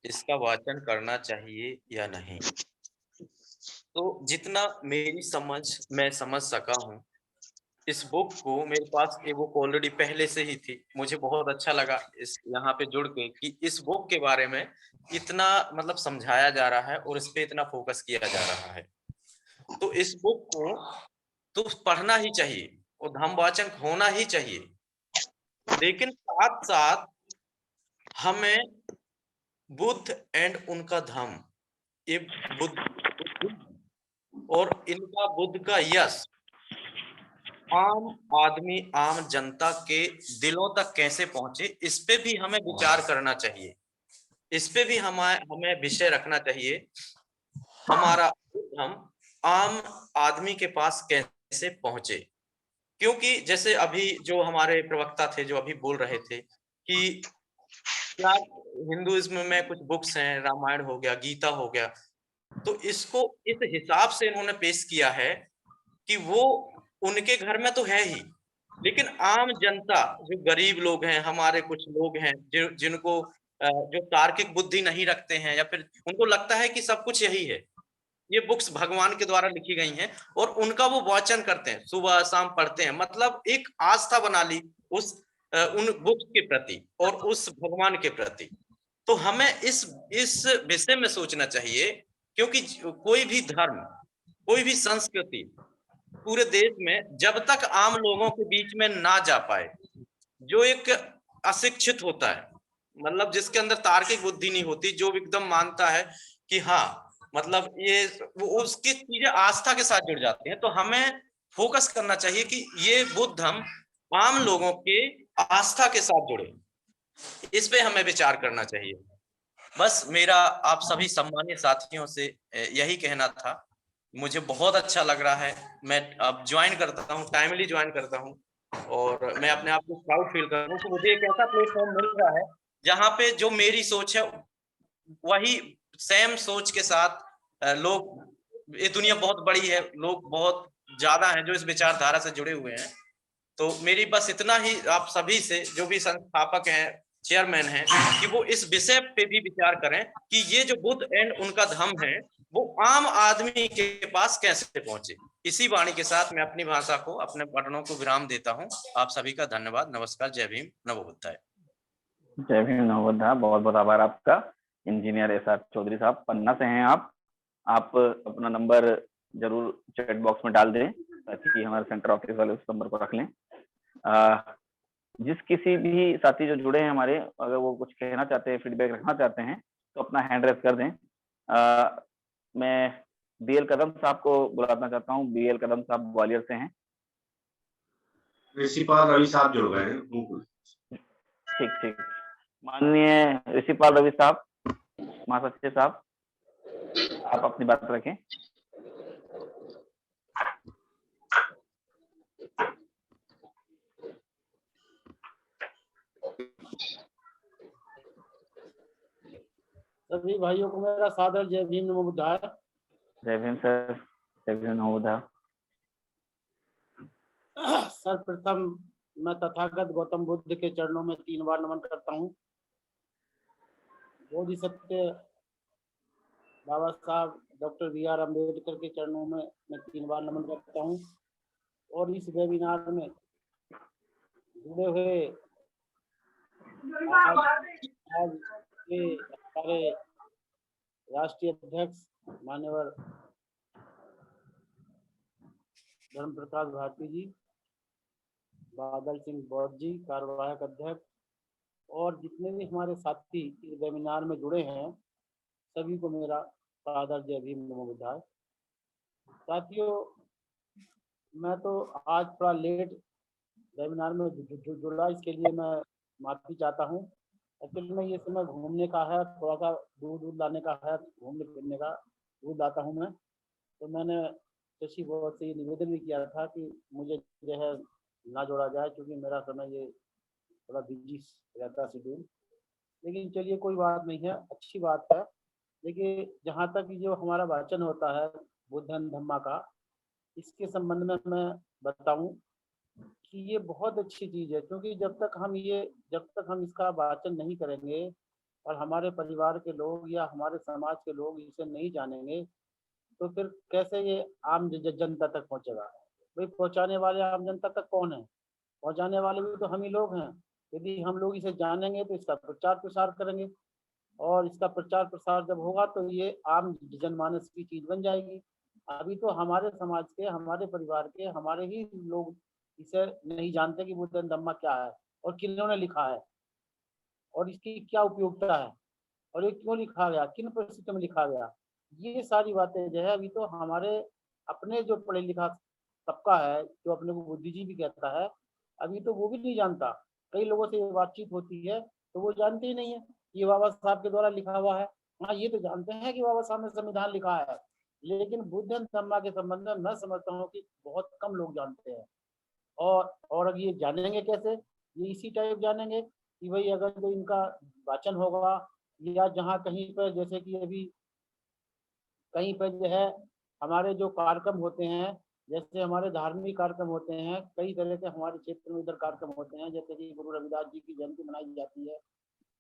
इसका वाचन करना चाहिए या नहीं? तो जितना मेरी समझ मैं समझ सका हूँ, इस बुक को मेरे पास ये बुक ऑलरेडी पहले से ही थी। मुझे बहुत अच्छा लगा इस यहाँ पे जुड़ के कि इस बुक के बारे में इतना मतलब समझाया जा रहा है और इस पे इतना फोकस किया जा रहा है। तो इस बुक को तो पढ़ना ही चाहिए और धम्मवाचन होना ही चाहिए। लेकिन साथ-साथ हमें बुद्ध एंड उनका धम्म, ये बुद्ध और इनका बुद्ध का यश आम आदमी, आम जनता के दिलों तक कैसे पहुंचे, इस पे भी हमें विचार करना चाहिए। इस पे भी हमें विषय रखना चाहिए। हमारा हम आम आदमी के पास कैसे पहुंचे, क्योंकि जैसे अभी जो हमारे प्रवक्ता थे जो अभी बोल रहे थे कि क्या हिंदुइज्म में कुछ बुक्स हैं, रामायण हो गया, गीता हो गया, तो इसको इस हिसाब से इन्होंने पेश किया है कि वो उनके घर में तो है ही, लेकिन आम जनता, जो गरीब लोग हैं, हमारे कुछ लोग हैं जिनको जो तार्किक बुद्धि नहीं रखते हैं, या फिर उनको लगता है कि सब कुछ यही है, ये बुक्स भगवान के द्वारा लिखी गई हैं, और उनका वो वाचन करते हैं, सुबह शाम पढ़ते हैं, मतलब एक आस्था बना ली उस उन बुक्स के प्रति और उस भगवान के प्रति। तो हमें इस विषय में सोचना चाहिए, क्योंकि कोई भी धर्म, कोई भी संस्कृति पूरे देश में जब तक आम लोगों के बीच में ना जा पाए, जो एक अशिक्षित होता है, मतलब जिसके अंदर तार्किक बुद्धि नहीं होती, जो एकदम मानता है कि हाँ, मतलब ये वो उसकी चीजें आस्था के साथ जुड़ जाती हैं, तो हमें फोकस करना चाहिए कि ये बुद्ध धर्म आम लोगों के आस्था के साथ जुड़े, इस पे हमें विचार करना चाहिए। बस मेरा आप सभी सम्मानित साथियों से यही कहना था। मुझे बहुत अच्छा लग रहा है, मैं अब ज्वाइन करता हूँ, टाइमली ज्वाइन करता हूँ, और मैं अपने आप को प्राउड फील कर रहा हूँ कि मुझे एक ऐसा प्लेटफॉर्म मिल रहा है जहाँ पे जो मेरी सोच है वही सेम सोच के साथ लोग, ये दुनिया बहुत बड़ी है, लोग बहुत ज्यादा हैं जो इस विचारधारा से जुड़े हुए हैं। तो मेरी बस इतना ही आप सभी से, जो भी संस्थापक हैं, चेयरमैन हैं, कि वो इस विषय पे भी विचार करें कि ये जो बुद्ध एंड उनका धम्म है वो आम आदमी के पास कैसे पहुंचे। इसी वाणी के साथ मैं अपनी भाषा को, अपने पठनों को विराम देता हूँ। आप सभी का धन्यवाद, नमस्कार, जय भीम, नमो बुद्धाय।
जय भीम, नमो बुद्धाय। बहुत बहुत आभार आपका। इंजीनियर एसआर चौधरी साहब, पन्ना से हैं आप अपना नंबर जरूर चैट बॉक्स में डाल दें ताकि हमारे सेंटर ऑफिस वाले उस नंबर को रख लें। जिस किसी भी साथी जो जुड़े हैं हमारे, अगर वो कुछ कहना चाहते हैं, फीडबैक रखना चाहते हैं, तो अपना हैंड रेस कर दें। मैं बीएल कदम साहब को बुलाना चाहता हूँ। बीएल कदम साहब ग्वालियर से हैं।
ऋषिपाल रवि साहब जुड़ गए हैं।
ठीक ठीक। माननीय ऋषिपाल रवि साहब, महासचिव साहब, आप अपनी बात रखें।
सभी भाइयों को मेरा सादर जय भीम, नमो बुद्धाय।
जय भीम सर, जय भीम, नमो बुद्धाय।
सर्वप्रथम मैं तथागत गौतम बुद्ध के चरणों में 3 बार नमन करता हूँ। बोधिसत्व बाबा साहब डॉक्टर बी.आर. अम्बेडकर के चरणों में मैं 3 बार नमन करता हूँ। और इस वेबिनार में जुड़े हुए आज के हमारे राष्ट्रीय अध्यक्ष मान्यवर धर्म प्रकाश भारती जी, बादल सिंह बौद्ध जी, कार्यवाहक अध्यक्ष, और जितने भी हमारे साथी इस वेबिनार में जुड़े हैं, सभी को मेरा सादर जय भीम, नमो बुद्धाय। साथियों, मैं तो आज थोड़ा लेट वेबिनार में जुड़ा, इसके लिए मैं माफी चाहता हूँ। एक्चुअली में ये समय घूमने का है, थोड़ा सा दूध लाने का है, घूमने फिरने का, दूध लाता हूँ मैं। तो मैंने शशि बहुत से निवेदन भी किया था कि मुझे जो है ना जोड़ा जाए, क्योंकि मेरा समय ये थोड़ा बिजी रहता शेड्यूल। लेकिन चलिए कोई बात नहीं है, अच्छी बात है। देखिए, जहाँ तक जो हमारा वाचन होता है बुद्धन धम्मा का, इसके संबंध में मैं बताऊं कि ये बहुत अच्छी चीज़ है, क्योंकि जब तक हम इसका वाचन नहीं करेंगे और हमारे परिवार के लोग या हमारे समाज के लोग इसे नहीं जानेंगे, तो फिर कैसे ये आम जनता तक पहुंचेगा। भाई, पहुंचाने वाले आम जनता तक कौन है? पहुंचाने वाले भी तो हम ही लोग हैं। यदि हम लोग इसे जानेंगे तो इसका प्रचार प्रसार करेंगे, और इसका प्रचार प्रसार जब होगा तो ये आम जनमानस की चीज बन जाएगी। अभी तो हमारे समाज के, हमारे परिवार के, हमारे ही लोग इसे नहीं जानते कि बुद्धन धम्मा क्या है और किन्होंने लिखा है और इसकी क्या उपयोगिता है और ये क्यों लिखा गया, किन परिस्थितियों में लिखा गया। ये सारी बातें जो है अभी तो हमारे अपने जो पढ़े लिखा तबका है, जो अपने को बुद्धिजीवी कहता है, अभी तो वो भी नहीं जानता। कई लोगों से बातचीत होती है तो वो जानते ही नहीं है ये बाबा साहब के द्वारा लिखा हुआ है। हाँ, ये तो जानते हैं कि बाबा साहब ने संविधान लिखा है, लेकिन बुद्धन धम्मा के संबंध में मैं समझता हूँ कि बहुत कम लोग जानते हैं। और अब ये जानेंगे कैसे? ये इसी टाइप जानेंगे कि भाई अगर जो इनका वाचन होगा, या जहाँ कहीं पर जैसे कि अभी कहीं पर जो है हमारे जो कार्यक्रम होते हैं, जैसे हमारे धार्मिक कार्यक्रम होते हैं, कई तरह के हमारे क्षेत्र में इधर कार्यक्रम होते हैं, जैसे कि गुरु रविदास जी की जयंती मनाई जाती है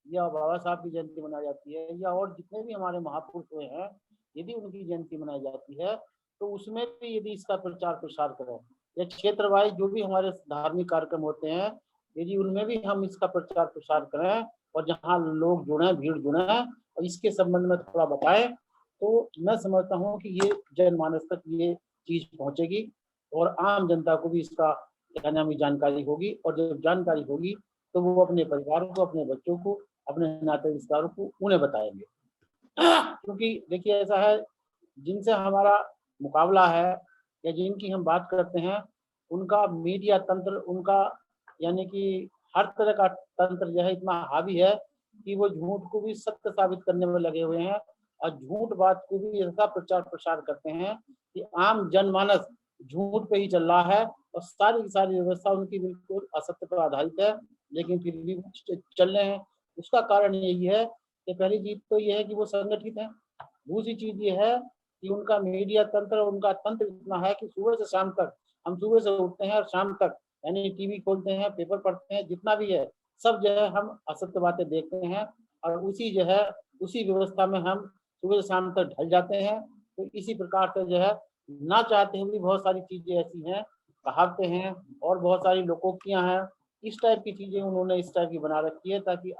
या बाबा साहब की जयंती मनाई जाती है, या और जितने भी हमारे महापुरुष हुए हैं यदि उनकी जयंती मनाई जाती है तो उसमें भी यदि इसका प्रचार प्रसार करें, या क्षेत्र वाइज जो भी हमारे धार्मिक कार्यक्रम होते हैं यदि उनमें भी हम इसका प्रचार प्रसार करें और जहाँ लोग जुड़े, भीड़ जुड़े और इसके संबंध में थोड़ा बताएं, तो मैं समझता हूँ कि ये जनमानस तक ये चीज पहुंचेगी और आम जनता को भी इसका क्या नाम है जानकारी होगी, और जब जानकारी होगी तो वो अपने परिवार को, अपने बच्चों को, अपने नाते रिश्तेदारों को उन्हें बताएंगे। क्योंकि देखिए ऐसा है, जिनसे हमारा मुकाबला है या जिनकी हम बात करते हैं उनका मीडिया तंत्र, उनका यानी कि हर तरह का तंत्र जो है इतना हावी है कि वो झूठ को भी सत्य साबित करने में लगे हुए हैं और झूठ बात को भी ऐसा प्रचार प्रसार करते हैं कि आम जनमानस झूठ पे ही चल रहा है और सारी की सारी व्यवस्था उनकी बिल्कुल असत्य पर आधारित है, लेकिन फिर भी चल रहे हैं। उसका कारण यही है कि पहली चीज तो ये है कि वो संगठित है, दूसरी चीज ये है कि उनका मीडिया तंत्र, उनका तंत्र इतना है कि सुबह से शाम तक, हम सुबह से उठते हैं और शाम तक यानी टीवी खोलते हैं, पेपर पढ़ते हैं, जितना भी है सब जो है हम असत्य बातें देखते हैं और उसी जो है उसी व्यवस्था में हम सुबह से शाम तक ढल जाते हैं। तो इसी प्रकार से जो है ना चाहते हुए भी बहुत सारी चीजें ऐसी हैं, कहावतें हैं और बहुत सारी लोकोक्तियां हैं, इस टाइप की चीजें उन्होंने इस टाइप की बना रखी है ताकि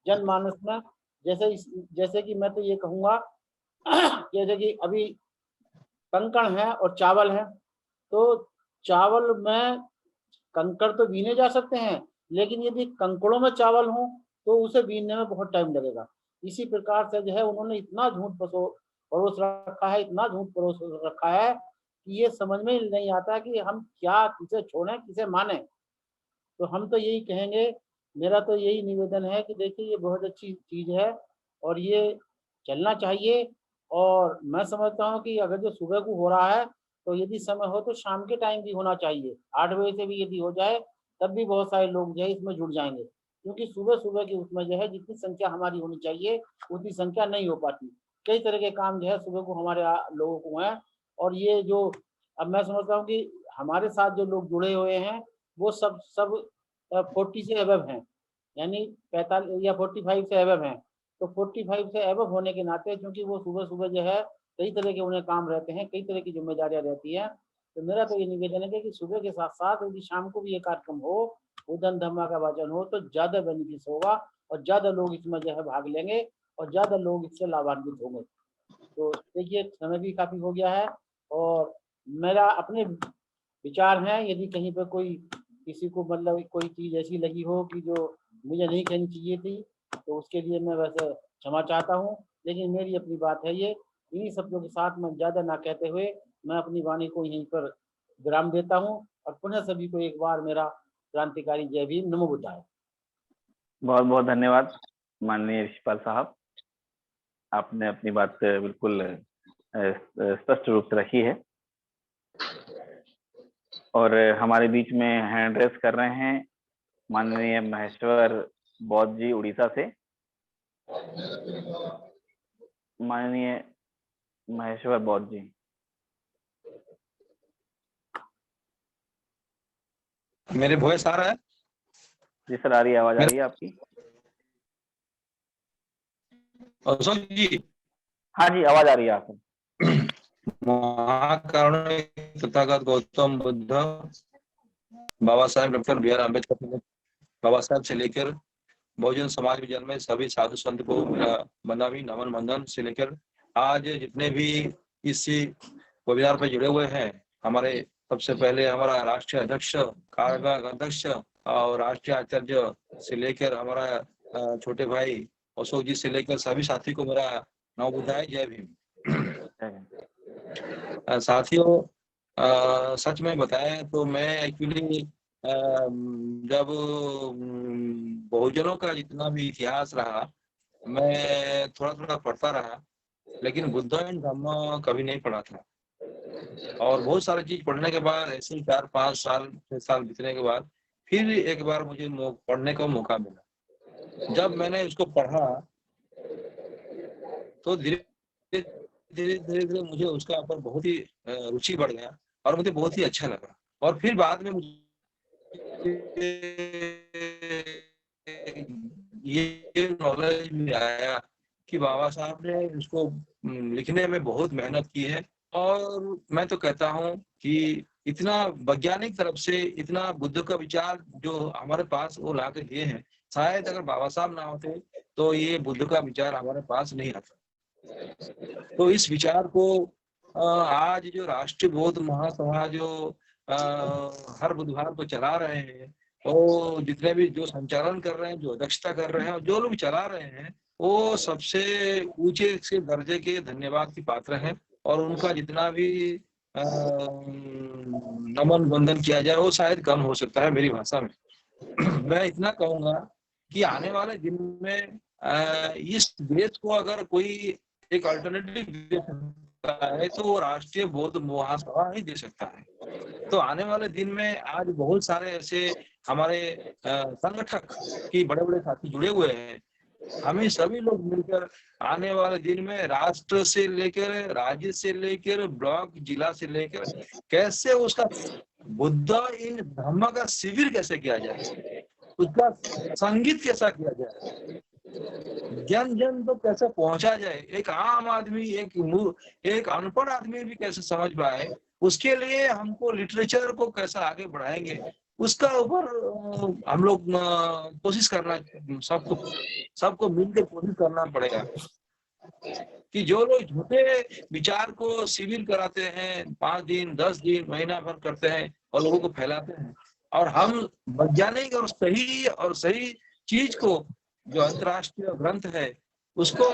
जनमानस में जैसे कि मैं तो ये कहूँगा जैसे कि अभी कंकड़ है और चावल है, तो चावल में कंकड़ तो बीने जा सकते हैं, लेकिन यदि कंकड़ों में चावल हो तो उसे बीनने में बहुत टाइम लगेगा। इसी प्रकार से जो है उन्होंने इतना झूठ परोस रखा है, इतना झूठ परोस रखा है कि ये समझ में ही नहीं आता कि हम क्या किसे छोड़ें किसे माने। तो हम तो यही कहेंगे, मेरा तो यही निवेदन है कि देखिए ये बहुत अच्छी चीज है और ये चलना चाहिए। और मैं समझता हूँ कि अगर जो सुबह को हो रहा है तो यदि समय हो तो शाम के टाइम भी होना चाहिए, 8 बजे से भी यदि हो जाए तब भी बहुत सारे लोग जो है इसमें जुड़ जाएंगे, क्योंकि सुबह सुबह की उसमें जो है जितनी संख्या हमारी होनी चाहिए उतनी संख्या नहीं हो पाती। कई तरह के काम जो है सुबह को हमारे लोगों को हैं, और ये जो अब मैं समझता हूँ कि हमारे साथ जो लोग जुड़े हुए हैं वो सब 40 से अबव हैं, यानी 45 या 45 से अबव हैं। तो 45 से अबव होने के नाते क्योंकि वो सुबह सुबह जो है कई तरह के उन्हें काम रहते हैं, कई तरह की जिम्मेदारियां रहती हैं, तो मेरा तो ये निवेदन है कि सुबह के साथ साथ यदि शाम को भी ये कार्यक्रम हो, उदन धम्मा का वाचन हो, तो ज्यादा बेनिफिट होगा और ज्यादा लोग इसमें जो है भाग लेंगे और ज्यादा लोग इससे लाभान्वित होंगे। तो देखिए समय भी काफी हो गया है और मेरा अपने विचार हैं, यदि कहीं पर कोई किसी को मतलब कोई चीज ऐसी लगी हो कि जो मुझे नहीं कहनी चाहिए थी तो उसके लिए मैं वैसे क्षमा चाहता हूँ, लेकिन मेरी अपनी बात है ये। इन्हीं शब्दों के साथ मैं ज्यादा ना कहते हुए मैं अपनी वाणी को यहीं पर विराम देता हूँ और पुनः सभी को एक बार मेरा क्रांतिकारी जय भीम, नमो बुद्धाय।
बहुत बहुत धन्यवाद माननीय ऋषिपाल साहब, आपने अपनी बात बिल्कुल स्पष्ट रूप से रखी है। और हमारे बीच में हैंड रेस कर रहे हैं माननीय महेश्वर बौद्ध जी उड़ीसा से। माननीय महेश्वर बौद्ध जी।
मेरे वॉइस आ रहा है?
जी सर, आ रही है, आवाज आ रही है आपकी।
अशोक जी।
हाँ जी, आवाज आ रही है आपको।
महाकारुण्य Tathagata Gautam Buddha, Baba Saheb doctor B are Ambedkar, Baba Saheb से लेकर बहुजन समाज में जन्मे सभी साधु संत को मेरा बंदावी नमन बंधन से लेकर आज जितने भी इस वेबिनार पे जुड़े हुए हैं, हमारे सबसे पहले हमारा राष्ट्रीय अध्यक्ष, कार्यवाहक अध्यक्ष और राष्ट्रीय आचार्य से लेकर हमारा छोटे भाई अशोक जी से लेकर सभी साथी को मेरा नमो बुद्धाय, जय भीम। साथियों, सच में बताएं तो मैं एक्चुअली जब बहुजनों का जितना भी इतिहास रहा मैं थोड़ा थोड़ा पढ़ता रहा, लेकिन बुद्ध एंड धम्म कभी नहीं पढ़ा था। और बहुत सारी चीज पढ़ने के बाद ऐसे 4-5 साल 6 साल बीतने के बाद फिर एक बार मुझे पढ़ने का मौका मिला। जब मैंने उसको पढ़ा तो धीरे धीरे धीरे मुझे उसका ऊपर बहुत ही रुचि बढ़ गया और मुझे बहुत ही अच्छा लगा। और फिर बाद में मुझे ये नॉलेज में आया कि बाबा साहब ने उसको लिखने में बहुत मेहनत की है। और मैं तो कहता हूँ कि इतना वैज्ञानिक तरफ से इतना बुद्ध का विचार जो हमारे पास वो ला के दिए हैं, शायद अगर बाबा साहब ना होते तो ये बुद्ध का विचार हमारे पास नहीं आता। तो इस विचार को आज जो राष्ट्रीय बौद्ध महासभा जो हर बुधवार को चला रहे हैं, वो जितने भी जो संचालन कर रहे हैं, जो अध्यक्षता कर रहे हैं और जो लोग चला रहे हैं, वो सबसे ऊंचे से दर्जे के धन्यवाद की पात्र हैं। और उनका जितना भी नमन वंदन किया जाए वो शायद कम हो सकता है मेरी भाषा में। मैं इतना कहूंगा कि आने वाले दिन में इस देश को अगर कोई एक अल्टरनेटिव दे सकता है तो वो राष्ट्रीय बौद्ध महासभा ही दे सकता है। तो आने वाले दिन में आज बहुत सारे ऐसे हमारे संगठक की बड़े बड़े साथी जुड़े हुए हैं। हमें सभी लोग मिलकर आने वाले दिन में राष्ट्र से लेकर राज्य से लेकर ब्लॉक जिला से लेकर कैसे उसका बुद्ध इन धम्म का शिविर कैसे किया जाए, उसका संगीत कैसा किया जाए, जन जन तो कैसे पहुंचा जाए, एक आम आदमी एक अनपढ़ आदमी भी कैसे समझ पाए, उसके लिए हमको लिटरेचर को कैसे आगे बढ़ाएंगे, उसका ऊपर हम लोग कोशिश करना, सबको मिलकर कोशिश करना पड़ेगा। कि जो लोग झूठे विचार को शिविर कराते हैं, 5 दिन 10 दिन महीना भर करते हैं और लोगों को फैलाते हैं, और हम वैज्ञानिक और सही चीज को जो अंतर्राष्ट्रीय ग्रंथ है उसको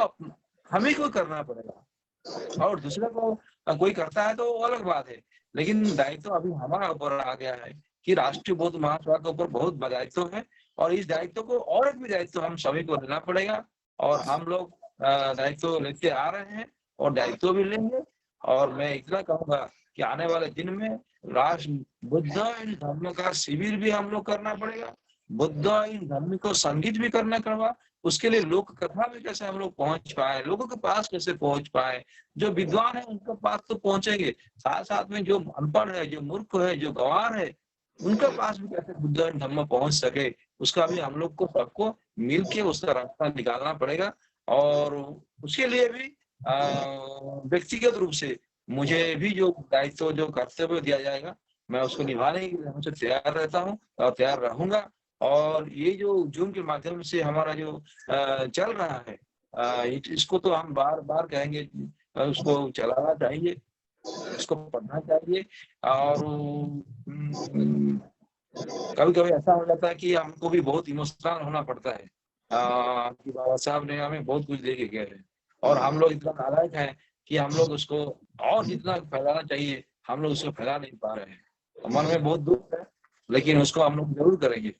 हमें को करना पड़ेगा। और दूसरे को कोई करता है तो वो अलग बात है, लेकिन दायित्व अभी हमारा ऊपर आ गया है कि राष्ट्रीय बौद्ध महासभा के ऊपर बहुत दायित्व है। और इस दायित्व को और भी दायित्व हम सभी को लेना पड़ेगा। और हम लोग दायित्व लेते आ रहे हैं और दायित्व भी लेंगे। और मैं इतना कहूंगा कि आने वाले दिन में राष्ट्र बुद्ध इन धर्म का शिविर भी हम लोग करना पड़ेगा, बुद्ध इन धर्म को संगीत भी करवा, उसके लिए लोक कथा में कैसे हम लोग पहुंच पाए, लोगों के पास कैसे पहुंच पाए, जो विद्वान है उनके पास तो पहुंचेंगे, साथ साथ में जो अनपढ़ है, जो मूर्ख है, जो गंवार है, उनके पास भी कैसे बुद्ध इन धर्म पहुंच सके, उसका भी हम लोग को सबको मिलके उसका रास्ता निकालना पड़ेगा। और उसके लिए भी व्यक्तिगत रूप से मुझे भी जो दायित्व जो कर्तव्य दिया जाएगा मैं उसको निभाने के लिए हमसे तैयार रहता हूँ और तैयार रहूंगा। और ये जो जूम के माध्यम से हमारा जो चल रहा है, इसको तो हम बार बार कहेंगे, उसको चलाना चाहिए, उसको पढ़ना चाहिए। और कभी कभी ऐसा हो जाता है कि हमको भी बहुत इमोशनल होना पड़ता है कि बाबा साहब ने हमें बहुत कुछ दे के गए हैं और हम लोग इतना नालायक हैं कि हम लोग उसको और जितना फैलाना चाहिए हम लोग उसको फैला नहीं पा रहे हैं। मन में बहुत दुख है, लेकिन उसको हम लोग जरूर करेंगे।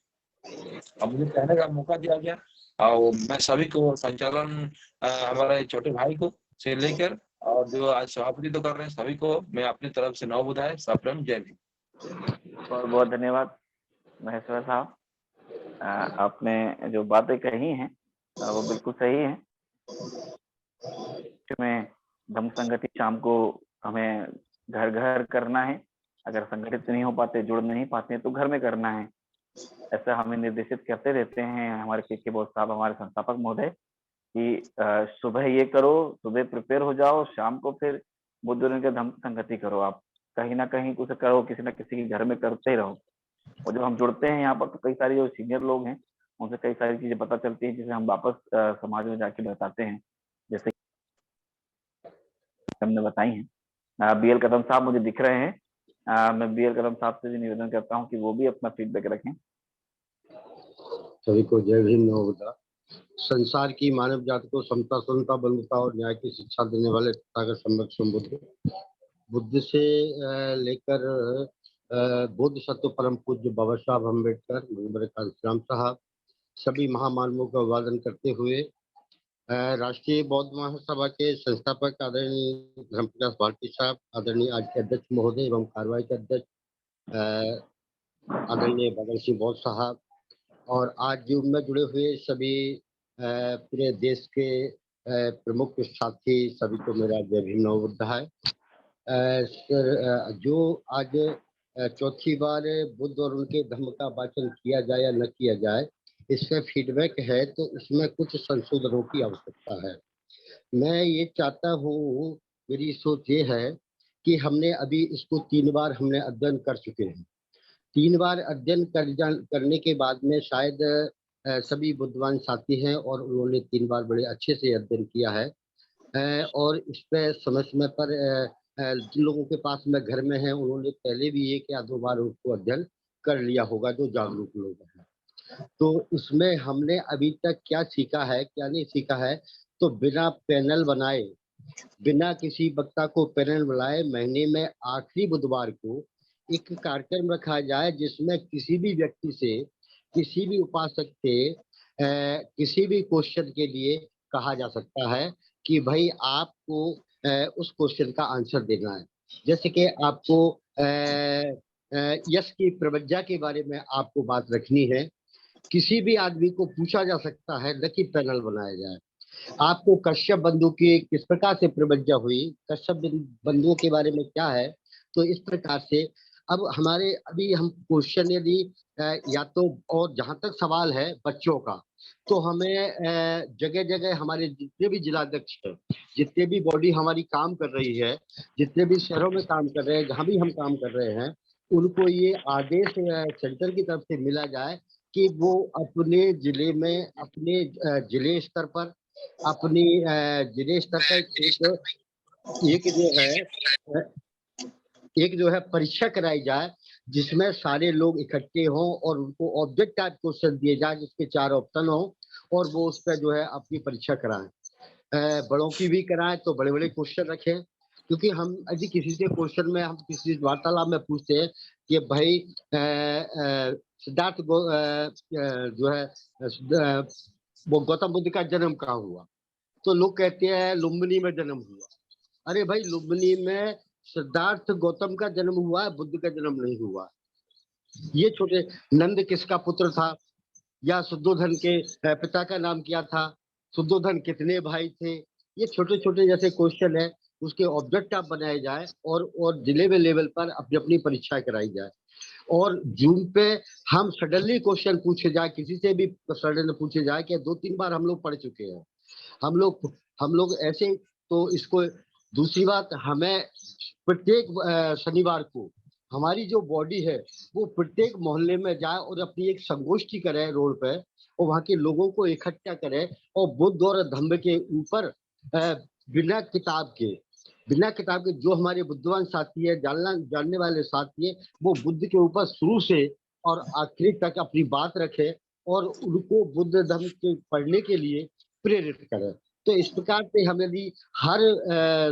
अब मुझे कहने का मौका दिया गया और मैं सभी को संचालन हमारे छोटे भाई को से लेकर और जो आज सभापति तो कर रहे हैं सभी को मैं अपनी तरफ से नौ बुधाए सप्रेम जय भीम।
बहुत बहुत धन्यवाद महेश्वर साहब। आपने जो बातें कही हैं वो बिल्कुल सही है। में धम्म संगति शाम को हमें घर घर करना है, अगर संगठित नहीं हो पाते, जुड़ नहीं पाते तो घर में करना है। ऐसा हमें निर्देशित करते रहते हैं हमारे के बॉस साहब, हमारे संस्थापक महोदय, कि सुबह ये करो, सुबह प्रिपेयर हो जाओ, शाम को फिर बुद्ध के धम्म संगति करो। आप कहीं ना कहीं कुछ करो, किसी ना किसी के घर में करते ही रहो। और जब हम जुड़ते हैं यहाँ पर तो कई सारे जो सीनियर लोग हैं उनसे कई सारी चीजें पता चलती हैं जिसे हम वापस समाज में जाके बताते हैं, जैसे हमने बताई हैं। बीएल कदम साहब मुझे दिख रहे हैं। मैं बीएल कदम साहब से भी निवेदन करता हूँ कि वो भी अपना फीडबैक रखें।
सभी को जय भीम नमोबुद्धा। संसार की मानव जाति को समता, स्वतंत्रता, बंधुता और न्याय की शिक्षा देने वाले तथागत सम्यक संबुद्ध बुद्ध से लेकर बुद्ध सत्व परम पूज्य बाबा साहब अम्बेडकर, मुंबर कांशीराम साहब, सभी महामानवों का अभिवादन करते हुए राष्ट्रीय बौद्ध महासभा के संस्थापक आदरणीय धर्मप्रकाश भारती साहब, आदरणीय आज के अध्यक्ष महोदय एवं कार्रवाई के अध्यक्ष आदरणीय बादल सिंह बौद्ध साहब, और आज जूम में जुड़े हुए सभी पूरे देश के प्रमुख साथी सभी को मेरा जय भीम नमो बुद्धाय। सर, जो आज चौथी बार बुद्ध और उनके धम्म का वाचन किया जाए या न किया जाए, इसका फीडबैक है तो उसमें कुछ संशोधनों की आवश्यकता है। मैं ये चाहता हूँ, मेरी सोच ये है कि हमने अभी इसको 3 बार हमने अध्ययन कर चुके हैं। 3 बार अध्ययन करने के बाद में शायद सभी बुद्धिमान साथी हैं और उन्होंने 3 बार बड़े अच्छे से अध्ययन किया है। और इस पे समय पर जिन लोगों के पास में घर में है उन्होंने पहले भी 1 या 2 बार उसको अध्ययन कर लिया होगा, जो जागरूक लोग हैं। तो इसमें हमने अभी तक क्या सीखा है, क्या नहीं सीखा है, तो बिना पैनल बनाए, बिना किसी वक्ता को पैनल बनाए महीने में आखिरी बुधवार को एक कार्यक्रम रखा जाए जिसमें किसी भी व्यक्ति से, किसी भी उपासक से किसी भी क्वेश्चन के लिए कहा जा सकता है कि भाई आपको उस क्वेश्चन का आंसर देना है। जैसे कि आपको यश की प्रवज्ञा के बारे में आपको बात रखनी है, किसी भी आदमी को पूछा जा सकता है, न कि पैनल बनाया जाए। आपको कश्यप बंधु की किस प्रकार से प्रवज्ञा हुई, कश्यप बंधुओं के बारे में क्या है, तो इस प्रकार से अब हमारे अभी हम क्वेश्चन यदि या तो, और जहां तक सवाल है बच्चों का, तो हमें जगह जगह हमारे जितने भी जिलाध्यक्ष हैं, जितने भी बॉडी हमारी काम कर रही है, जितने भी शहरों में काम कर रहे हैं, जहां भी हम काम कर रहे हैं, उनको ये आदेश सेंटर की तरफ से मिला जाए कि वो अपने जिले में, अपने जिले स्तर पर, अपनी जिले स्तर पर एक जो है परीक्षा कराई जाए, जिसमें सारे लोग इकट्ठे हों और उनको ऑब्जेक्ट टाइप क्वेश्चन दिए जाए जिसके 4 ऑप्शन हो और वो उस पर जो है अपनी परीक्षा कराएं। बड़ों की भी कराएं तो बड़े बड़े क्वेश्चन रखें, क्योंकि हम यदि किसी से क्वेश्चन में, हम किसी वार्तालाप में पूछते हैं कि भाई सिद्धार्थ जो है वो गौतम बुद्ध का जन्म कहाँ हुआ, तो लोग कहते हैं लुम्बिनी में जन्म हुआ। अरे भाई, लुम्बिनी में सिद्धार्थ गौतम का जन्म हुआ है, बुद्ध का जन्म नहीं हुआ। ये छोटे नंद किसका पुत्र था, या शुद्धोधन के पिता का नाम क्या था, शुद्धोधन कितने भाई थे, ये छोटे छोटे जैसे क्वेश्चन है, उसके ऑब्जेक्ट आप बनाए जाए और जिले में लेवल पर अपनी अपनी परीक्षा कराई जाए। और जूम पे हम सडनली क्वेश्चन पूछे जाए, किसी से भी सडनली पूछे जाए कि 2-3 बार हम लोग पढ़ चुके हैं, हम लोग ऐसे। तो इसको दूसरी बात, हमें प्रत्येक शनिवार को हमारी जो बॉडी है वो प्रत्येक मोहल्ले में जाए और अपनी एक संगोष्ठी करे रोड पे, और वहाँ के लोगों को इकट्ठा करे और बुद्ध और धम्म के ऊपर बिना किताब के जो हमारे बुद्धिमान साथी है, जानने वाले साथी है, वो बुद्ध के ऊपर शुरू से और आखिरी तक अपनी बात रखे और उनको बुद्ध धर्म के पढ़ने के लिए प्रेरित करें। तो इस प्रकार से हम यदि हर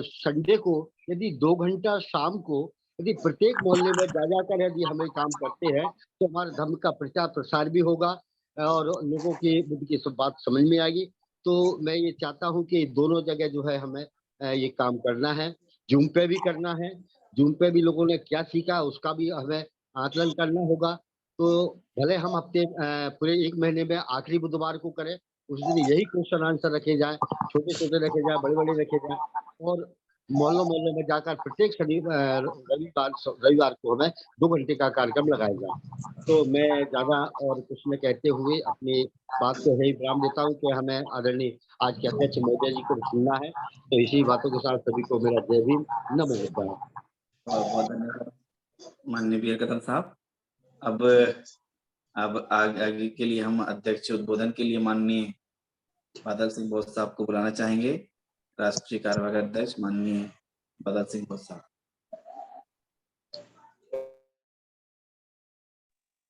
संडे को यदि 2 घंटा शाम को यदि प्रत्येक मोहल्ले में जाकर यदि हम काम करते हैं तो हमारे धर्म का प्रचार प्रसार भी होगा और लोगों की बुद्ध की सब बात समझ में आएगी। तो मैं ये चाहता हूँ कि दोनों जगह जो है हमें ये काम करना है, जूम पे भी करना है, जूम पे भी लोगों ने क्या सीखा उसका भी हमें आकलन करना होगा। तो भले हम हफ्ते पूरे 1 महीने में आखिरी बुधवार को करें, उस दिन यही क्वेश्चन आंसर रखे जाए, छोटे छोटे रखे जाए, बड़े बड़े रखे जाए, और मोहल्लों में जाकर प्रत्येक रविवार को हमें 2 घंटे का कार्यक्रम लगाया जाए। तो मैं ज्यादा और कुछ न कहते हुए अपनी बात को यही विराम देता हूँ कि हमें आदरणीय आज के अध्यक्ष महोदय जी को सुनना है। तो इसी बातों के साथ सभी को मेरा जय भीम, नमो बुद्धाय।
बहुत धन्यवाद माननीय वीर कदम साहब। अब आगे के लिए हम अध्यक्ष उद्बोधन के लिए माननीय बादल सिंह बोस साहब को बुलाना चाहेंगे। राष्ट्रीय कार्यवाहक अध्यक्ष माननीय बादल सिंह बोस साहब।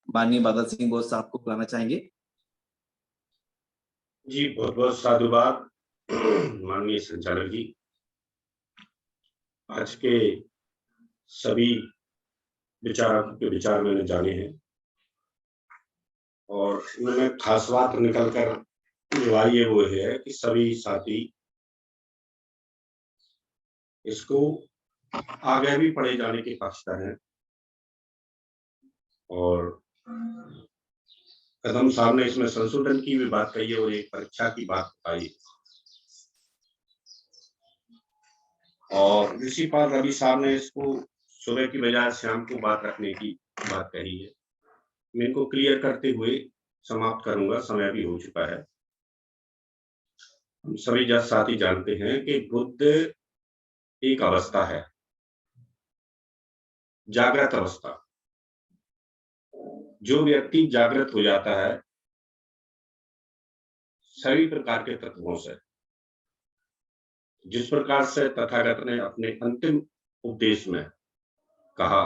माननीय बादल सिंह बोस साहब को बुलाना चाहेंगे।
जी बहुत बहुत साधुवाद माननीय संचालक जी। आज के सभी विचारकों के विचार मैंने जाने हैं और उनमें खास बात निकल कर जो आई है वो है कि सभी साथी इसको आगे भी पढ़े जाने के पक्षधर हैं। और कदम साहब ने इसमें संशोधन की भी बात कही है और एक परीक्षा की बात बताई। और ऋषिपाल रवि साहब ने इसको सुबह की बजाय शाम को बात रखने की बात कही है। मैं इनको क्लियर करते हुए समाप्त करूंगा, समय भी हो चुका है। हम सभी साथी जानते हैं कि बुद्ध एक अवस्था है, जागृत अवस्था। जो व्यक्ति जागृत हो जाता है सभी प्रकार के तत्वों से, जिस प्रकार से तथागत ने अपने अंतिम उपदेश में कहा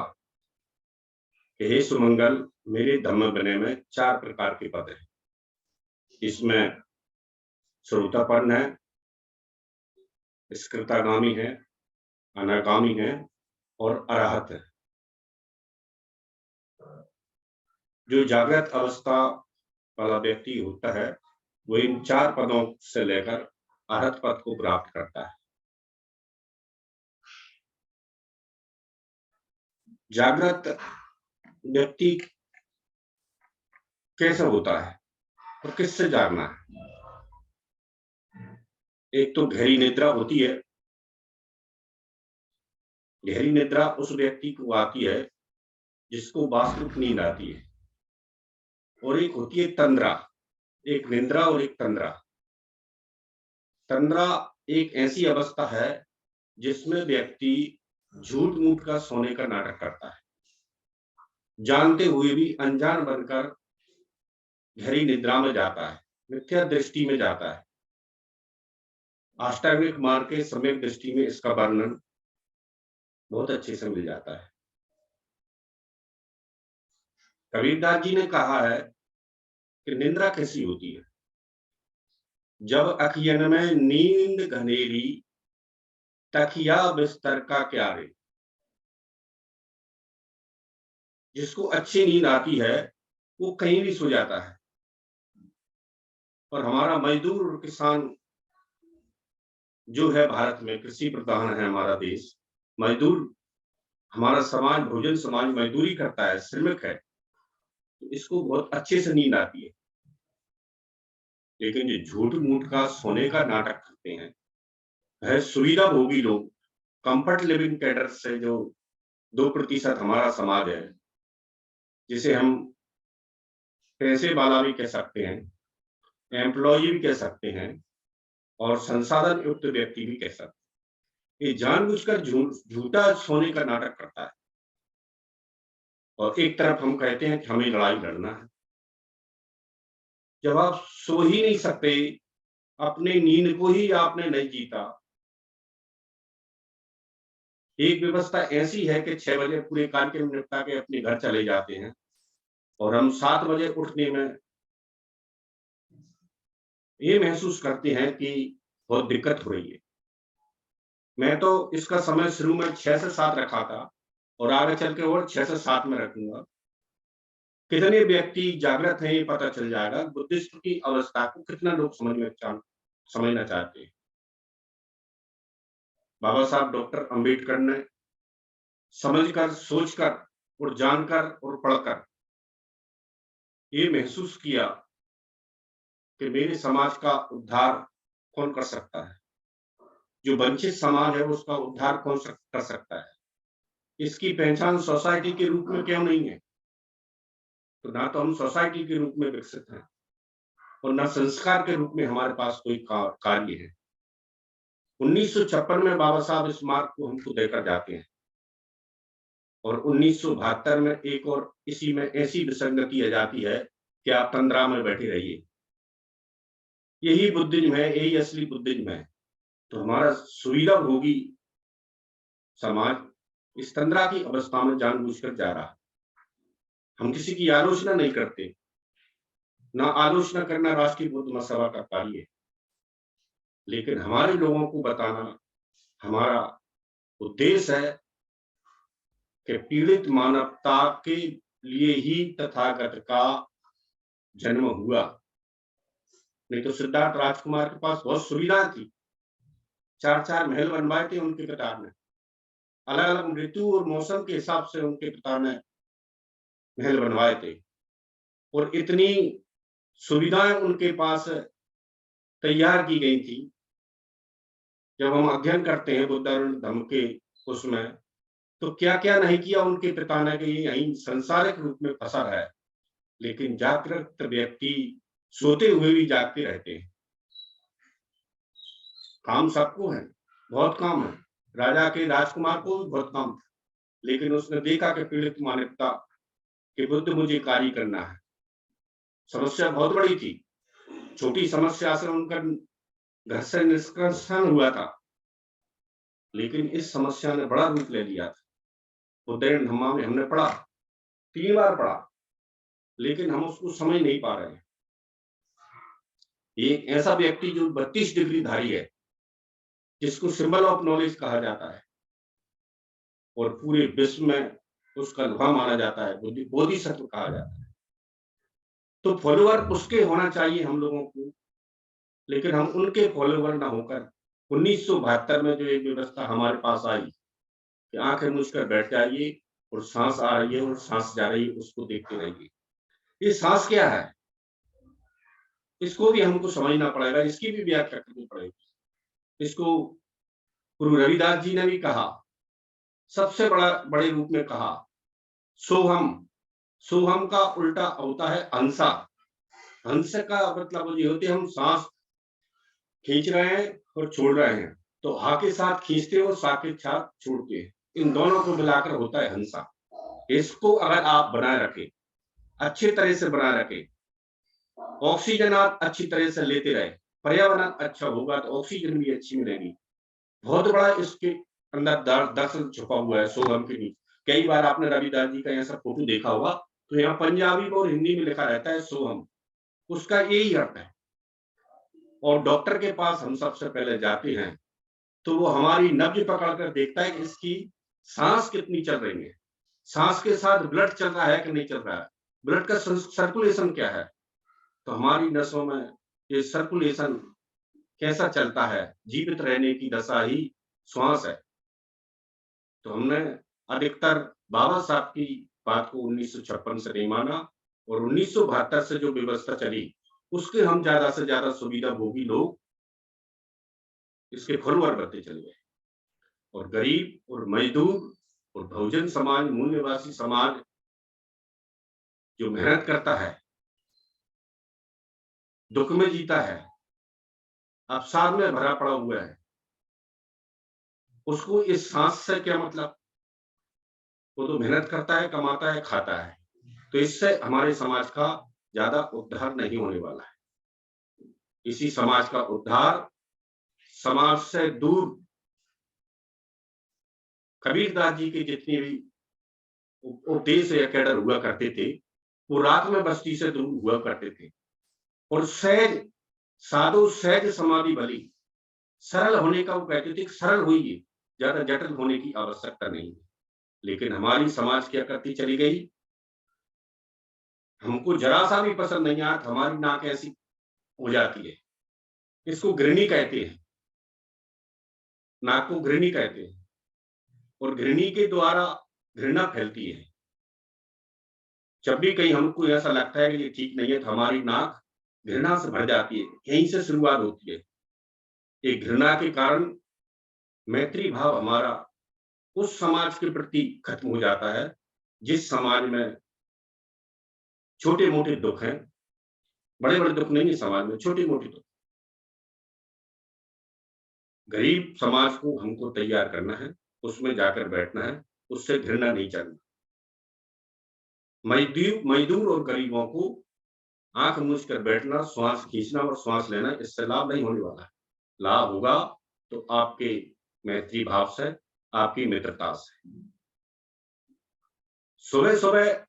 कि हे सुमंगल, मेरे धम्म बने में 4 प्रकार के पद हैं। इसमें श्रोतापन्न है, स्कृतागामी है, अनागामी है और अरहत है। जो जागृत अवस्था वाला व्यक्ति होता है वो इन 4 पदों से लेकर अरहत पद को प्राप्त करता है। जागृत व्यक्ति कैसे होता है और किससे जागना है? एक तो गहरी निद्रा होती है। गहरी निद्रा उस व्यक्ति को आती है जिसको वास्तविक नींद आती है। और एक होती है तंद्रा, एक निद्रा और एक तंद्रा। तंद्रा एक ऐसी अवस्था है जिसमें व्यक्ति झूठ मूठ का सोने का नाटक करता है, जानते हुए भी अनजान बनकर गहरी निद्रा में जाता है, मिथ्या दृष्टि में जाता है। अष्टांगिक मार्ग के सम्यक दृष्टि में इसका वर्णन बहुत अच्छे से मिल जाता है। कबीरदास जी ने कहा है कि निद्रा कैसी होती है? जब अखियन में नींद घनेरी, तकिया बिस्तर का क्यारे। जिसको अच्छी नींद आती है वो कहीं भी सो जाता है। और हमारा मजदूर और किसान जो है, भारत में कृषि प्रधान है हमारा देश, मजदूर, हमारा समाज भोजन समाज मजदूरी करता है, श्रमिक है, तो इसको बहुत अच्छे से नींद आती है। लेकिन जो झूठ मूठ का सोने का नाटक करते हैं वह सुविधा भोगी लोग, कंफर्ट लिविंग कैडर से जो 2% हमारा समाज है, जिसे हम पैसे वाला भी कह सकते हैं, एम्प्लॉय भी कह सकते हैं और संसाधन युक्त व्यक्ति भी कह सकते हैं, ये जानबूझकर झूठा सोने का नाटक करता है। और एक तरफ हम कहते हैं कि हमें लड़ाई लड़ना है। जब आप सो ही नहीं सकते, अपने नींद को ही आपने नहीं जीता। एक व्यवस्था ऐसी है कि 6 बजे पूरे कार्यक्रम निपटा के अपने घर चले जाते हैं और हम 7 बजे उठने में ये महसूस करते हैं कि बहुत दिक्कत हो रही है। मैं तो इसका समय शुरू में 6 से 7 रखा था और आगे चल के और 6 से 7 में रखूंगा। कितने व्यक्ति जागृत हैं ये पता चल जाएगा। बुद्धिस्ट की अवस्था को कितना लोग समझना चाहते हैं। बाबा साहब डॉक्टर अंबेडकर ने समझकर, सोचकर और जानकर और पढ़कर ये महसूस किया कि मेरे समाज का उद्धार कौन कर सकता है, जो वंचित समाज है उसका उद्धार कौन कर सकता है। इसकी पहचान सोसाइटी के रूप में क्यों नहीं है? तो ना तो हम सोसाइटी के रूप में विकसित हैं और ना संस्कार के रूप में हमारे पास कोई कार्य है। 1956 में बाबा साहब इस मार्ग को हमको देकर जाते हैं और 1972 में एक और इसी में ऐसी विसंगति आ जाती है कि आप तंद्रा में बैठे रहिए। यही बुद्धिज्म है, यही असली बुद्धिज्म है। तो हमारा सुविधा भोगी समाज इस तंद्रा की अवस्था में जानबूझकर जा रहा है। हम किसी की आलोचना नहीं करते, ना आलोचना करना राष्ट्रीय बुद्ध महासभा का कार्य है, लेकिन हमारे लोगों को बताना हमारा उद्देश्य है कि पीड़ित मानवता के लिए ही तथागत का जन्म हुआ। नहीं तो सिद्धार्थ राजकुमार के पास बहुत सुविधा थी, 4-4 महल बनवाए थे उनके पिता ने, अलग अलग ऋतु और मौसम के हिसाब से उनके पिता ने महल बनवाए थे और इतनी सुविधाएं उनके पास तैयार की गई थी जब हम अध्ययन करते हैं बुद्ध धर्म के उसमें, तो क्या क्या नहीं किया उनके पिता ने कि यही संसारिक रूप में फंसा रहा है, लेकिन जागृत व्यक्ति सोते हुए भी जागते रहते हैं। काम सबको है, बहुत काम है। राजा के राजकुमार को भी बहुत काम था, लेकिन उसने देखा कि पीड़ित मानवता कि बुद्ध मुझे कार्य करना है। समस्या बहुत बड़ी थी, छोटी समस्या से उनका घर से निष्कर्षण हुआ था, लेकिन इस समस्या ने बड़ा रूप ले लिया था। बुद्धेन धम्मा में हमने पढ़ा, 3 बार पढ़ा, लेकिन हम उसको समझ नहीं पा रहे हैं। एक ऐसा व्यक्ति जो 32 डिग्री धारी है, जिसको सिंबल ऑफ नॉलेज कहा जाता है और पूरे विश्व में उसका लोहा माना जाता है, बोधिसत्व कहा जाता है, तो फॉलोअर उसके होना चाहिए हम लोगों को, लेकिन हम उनके फॉलोअर ना होकर 1972 में जो एक व्यवस्था हमारे पास आई कि आंखें मूंदकर बैठ जाइए और सांस आ रही है और सांस जा रही है, उसको देखते रहिए। ये सांस क्या है, इसको भी हमको समझना पड़ेगा, इसकी भी व्याख्या करनी पड़ेगी। इसको गुरु रविदास जी ने भी कहा, सबसे बड़े रूप में कहा, सोहम। सोहम का उल्टा होता है हंसा। हंस का मतलब ये होते हम सांस खींच रहे हैं और छोड़ रहे हैं, तो हा के साथ खींचते हो, सा के साथ छोड़ते हैं, इन दोनों को मिलाकर होता है हंसा। इसको अगर आप बनाए रखें, अच्छी तरह से बनाए रखें, ऑक्सीजन आप अच्छी तरह से लेते रहे, पर्यावरण अच्छा होगा तो ऑक्सीजन भी अच्छी मिलेगी। बहुत बड़ा इसके अंदर दर्शन छुपा हुआ है सोहम के नीचे। कई बार आपने रविदास जी का ऐसा फोटो देखा होगा, तो यहाँ पंजाबी और हिंदी में लिखा रहता है सोहम, उसका यही अर्थ है। और डॉक्टर के पास हम सबसे पहले जाते हैं, तो वो हमारी नब्ज पकड़कर देखता है कि इसकी सांस कितनी चल रही है, सांस के साथ ब्लड चल रहा है कि नहीं चल रहा है, ब्लड का सर्कुलेशन क्या है, तो हमारी नसों में ये सर्कुलेशन कैसा चलता है, जीवित रहने की दशा ही श्वास है। तो हमने अधिकतर बाबा साहब की बात को 1956 से नहीं माना और 1972 से जो व्यवस्था चली उसके हम ज्यादा से ज्यादा सुविधा भोगी लोग इसके फॉलोअर बनते चले गए, और गरीब और मजदूर और बहुजन समाज, मूल्यवासी समाज जो मेहनत करता है, दुख में जीता है, अवसाद में भरा पड़ा हुआ है, उसको इस सांस से क्या मतलब, वो तो मेहनत करता है, कमाता है, खाता है, तो इससे हमारे समाज का ज्यादा उद्धार नहीं होने वाला है। इसी समाज का उद्धार समाज से दूर, कबीरदास जी के जितने भी उपदेश या कैडर हुआ करते थे, वो रात में बस्ती से दूर हुआ करते थे और सहज साधु सहज समाधि भली, सरल होने का वो कहते थे, सरल होइए, ज्यादा जटिल होने की आवश्यकता नहीं है। लेकिन हमारी समाज क्या करती चली गई, हमको जरा सा भी पसंद नहीं आया, हमारी नाक ऐसी हो जाती है, इसको घृणी कहते हैं, नाक को घृणी कहते हैं, और घृणी के द्वारा घृणा फैलती है। जब भी कहीं हमको ऐसा लगता है कि ये ठीक नहीं है, तो हमारी नाक घृणा से भर जाती है, यहीं से शुरुआत होती है। एक घृणा के कारण मैत्री भाव हमारा उस समाज के प्रति खत्म हो जाता है जिस समाज में छोटे मोटे दुख हैं, बड़े बड़े दुख नहीं है समाज में, छोटे मोटे दुख। गरीब समाज को हमको तैयार करना है, उसमें जाकर बैठना है, उससे घृणा नहीं करना। मजदूर और गरीबों को आंख मूंद कर बैठना, श्वास खींचना और श्वास लेना, इससे लाभ नहीं होने वाला है। लाभ होगा तो आपके मैत्री भाव से, आपकी मित्रता से। सुबह सुबह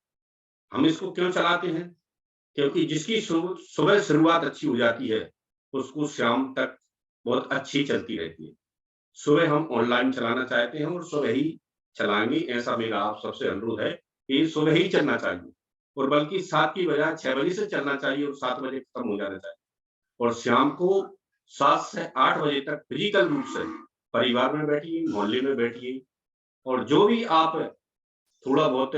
हम इसको क्यों चलाते हैं, क्योंकि जिसकी सुबह शुरुआत अच्छी हो जाती है उसको शाम तक बहुत अच्छी चलती रहती है। सुबह हम ऑनलाइन चलाना चाहते हैं और सुबह ही चलाएंगे, ऐसा मेरा आप सबसे अनुरोध है कि सुबह ही चलना चाहिए, और बल्कि 7 की बजाय 6 बजे से चलना चाहिए और 7 बजे खत्म हो जाना चाहिए। और शाम को 7 से 8 बजे तक फिजिकल रूप से परिवार में बैठिए, मोहल्ले में बैठिए, और जो भी आप थोड़ा बहुत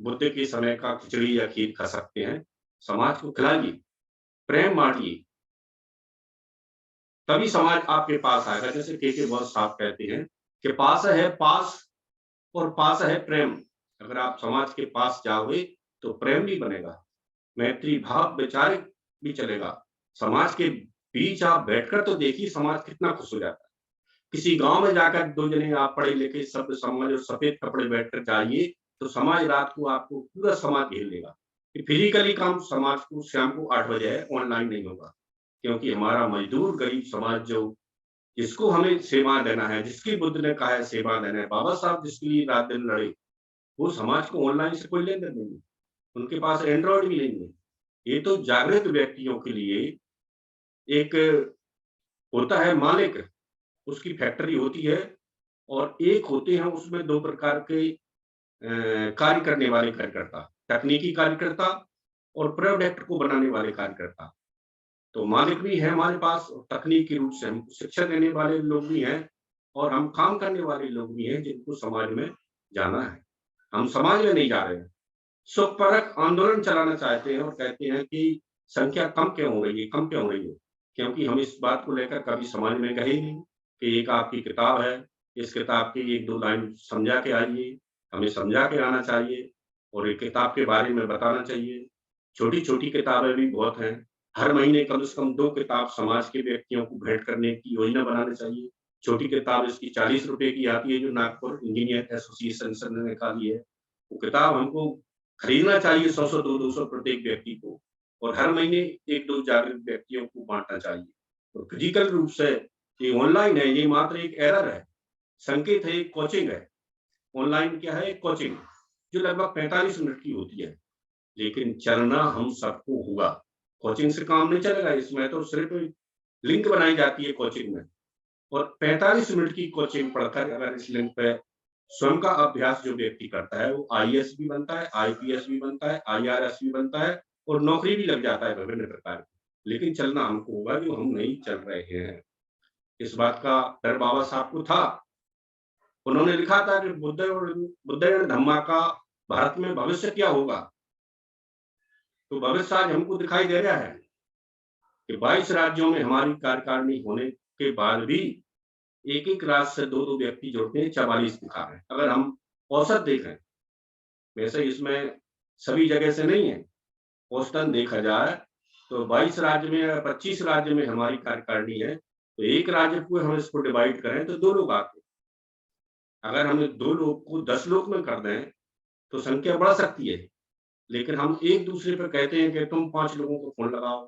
बुद्ध के समय का खिचड़ी या खीर खा सकते हैं, समाज को खिलाइए, प्रेम बांटिए, तभी समाज आपके पास आएगा। जैसे के बहुत साफ कहते हैं कि पास है पास और पास है प्रेम। अगर आप समाज के पास जाओगे तो प्रेम भी बनेगा, मैत्री भाव वैचारिक भी चलेगा। समाज के बीच आप बैठकर तो देखिए समाज कितना खुश हो जाता है। किसी गांव में जाकर 2 जने आप पढ़े लिखे सब समझ और सफेद कपड़े बैठकर जाइए तो समाज रात को आपको पूरा समाज घेर लेगा। फिजिकली काम समाज को शाम को 8 बजे है, ऑनलाइन नहीं होगा, क्योंकि हमारा मजदूर गरीब समाज जो जिसको हमें सेवा देना है, जिसकी बुद्ध ने कहा है सेवा देना है, बाबा साहब जिसके लिए रात दिन लड़े, वो समाज को ऑनलाइन से कोई लेन देन नहीं है। उनके पास एंड्रॉइड भी नहीं है। ये तो जागृत व्यक्तियों के लिए एक होता है मालिक, उसकी फैक्ट्री होती है और एक होते हैं उसमें 2 प्रकार के कार्य करने वाले कार्यकर्ता, तकनीकी कार्यकर्ता और प्रोडक्ट को बनाने वाले कार्यकर्ता। तो मालिक भी है हमारे पास, तकनीकी रूप से हमको शिक्षा देने वाले लोग भी हैं और हम काम करने वाले लोग भी हैं जिनको समाज में जाना है। हम समाज में नहीं जा रहे हैं। सुखपरक आंदोलन चलाना चाहते हैं और कहते हैं कि संख्या कम क्यों हो रही है, कम क्यों हो रही है? क्योंकि हम इस बात को लेकर कभी समाज में कहे ही नहीं कि एक आपकी किताब है, इस किताब की 1-2 लाइन समझा के आइए, हमें समझा के आना चाहिए और एक किताब के बारे में बताना चाहिए। छोटी-छोटी किताबें भी बहुत हैं। हर महीने कम से कम 2 किताब समाज के व्यक्तियों को भेंट करने की योजना बनानी चाहिए। छोटी किताब इसकी ₹40 की आती है जो नागपुर इंजीनियर एसोसिएशन ने निकाली है। वो किताब हमको खरीदना चाहिए 100-100, 200 प्रत्येक व्यक्ति को और हर महीने 1-2 जागरूक व्यक्तियों को बाँटना चाहिए। और फिजिकल रूप से ये ऑनलाइन है, ये मात्र एक एरर है, संकेत है, एक कोचिंग है। ऑनलाइन क्या है? एक कोचिंग जो लगभग 45 मिनट की होती है, लेकिन चलना हम सबको होगा। कोचिंग से काम नहीं चलेगा, इसमें तो सिर्फ लिंक बनाई जाती है कोचिंग में और 45 मिनट की कोचिंग पढ़कर अगर इस लिंक पे स्वयं का अभ्यास जो व्यक्ति करता है वो आईएएस भी बनता है, आईपीएस भी बनता है, आईआरएस भी बनता है और नौकरी भी लग जाता है विभिन्न प्रकार की। लेकिन चलना हमको होगा, जो हम नहीं चल रहे हैं। इस बात का डर बाबा साहब को था। उन्होंने लिखा था कि बुद्ध धम्मा का भारत में भविष्य क्या होगा? तो भविष्य आज हमको दिखाई दे रहा है कि 22 राज्यों में हमारी कार्यकारिणी होने के बाद भी एक-एक राज्य से 2-2 व्यक्ति जुड़ते हैं, 44 दिखा रहे हैं। अगर हम औसत देखें, वैसे इसमें सभी जगह से नहीं है, औसतन देखा जाए तो 22 राज्य में या 25 राज्य में हमारी कार्यकारिणी है, तो एक राज्य को हम इसको डिवाइड करें तो 2 लोग आते हैं। अगर हम 2 लोग को 10 लोग में कर दें, तो संख्या बढ़ सकती है। लेकिन हम एक-दूसरे पे कहते हैं कि तुम 5 लोगों को फ़ोन लगाओ,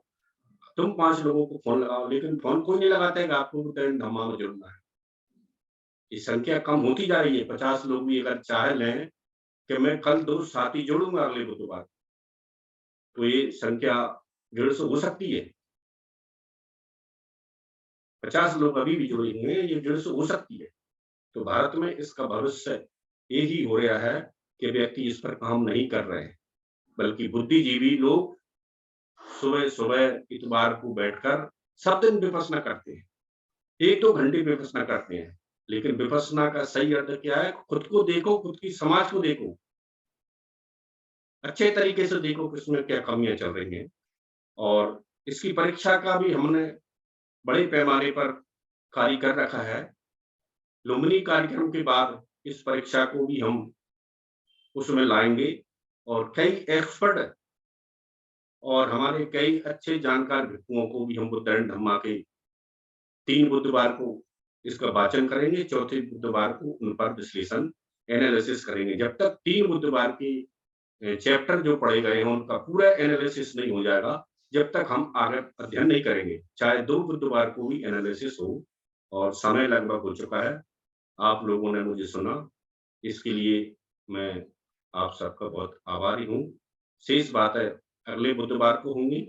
तुम 5 लोगों को फ़ोन लगाओ, लेकिन फ़ोन कोई नहीं लगाता है कि आपको बुद्ध धम्मा में जुड़ना है। ये संख्या कम होती जा रही है। 50 लोग भी अगर चाह लें कि मैं कल 2 साथी जोड़ूँगा अगले बुधवार, तो ये संख्या 150 हो सकती है। 50 लोग अभी भी जुड़े हुए हैं, ये 150 हो सकती है। तो भारत में इसका भविष्य यही हो रहा है कि व्यक्ति इस पर काम नहीं कर रहे हैं, बल्कि बुद्धिजीवी लोग सुबह-सुबह इतवार को बैठकर सब दिन विपश्यना करते हैं। 1-2 घंटे विपश्यना करते हैं, लेकिन विपश्यना का सही अर्थ क्या है? खुद को देखो, खुद की समाज को देखो। अच्छे तरीके से देखो कि इसमें क्या कमियाँ चल रही हैं और इसकी परीक्षा का भी हमने बड़े पैमाने पर कार्य कर रखा है। लुम्बिनी कार्यक्रम के बाद इस परीक्षा को भी हम उसमें लाएँगे और कई एक्सपर्ट और हमारे कई अच्छे जानकार भिक्षुओं को भी हम बुद्ध धम्मा के 3 बुधवार को इसका वाचन करेंगे, चौथे बुधवार को उन पर विश्लेषण एनालिसिस करेंगे। जब तक 3 बुधवार के चैप्टर जो पढ़े गए हैं उनका पूरा एनालिसिस नहीं हो जाएगा, जब तक हम आगे अध्ययन नहीं करेंगे। चाहे 2 बुधवार को भी एनालिसिस हो और समय लगभग हो चुका है। आप लोगों ने मुझे सुना, इसके लिए मैं आप सबका बहुत आभारी हूँ। शेष बातें अगले बुधवार को होंगी,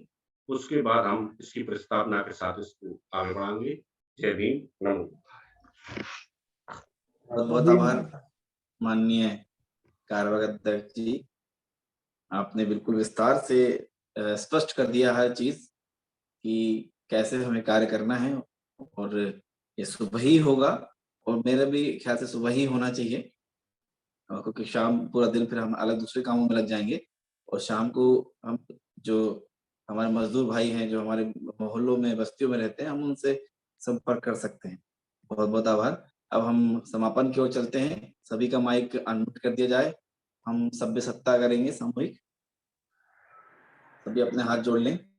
उसके बाद हम इसकी प्रस्तावना के साथ इसको आगे बढ़ाएँगे। जय भीम, नमो बुद्धाय।
बहुत-बहुत आभार माननीय कार्यवाहक अध्यक्ष जी। आपने बिल्कुल विस्तार से स्पष्ट कर दिया हर चीज कि कैसे हमें कार्य करना है और ये सुबह ही होगा और मेरा भी ख्याल से सुबह ही होना चाहिए, क्योंकि शाम पूरा दिन फिर हम अलग दूसरे कामों में लग जाएंगे और शाम को हम जो हमारे मजदूर भाई हैं जो हमारे मोहल्लों में बस्तियों में रहते हैं हम उनसे संपर्क कर सकते हैं। बहुत बहुत आभार। अब हम समापन की ओर चलते हैं। सभी का माइक अनम्यूट कर दिया जाए। हम सभ्य सत्ता करेंगे सामूहिक। सभी अपने हाथ जोड़ लें।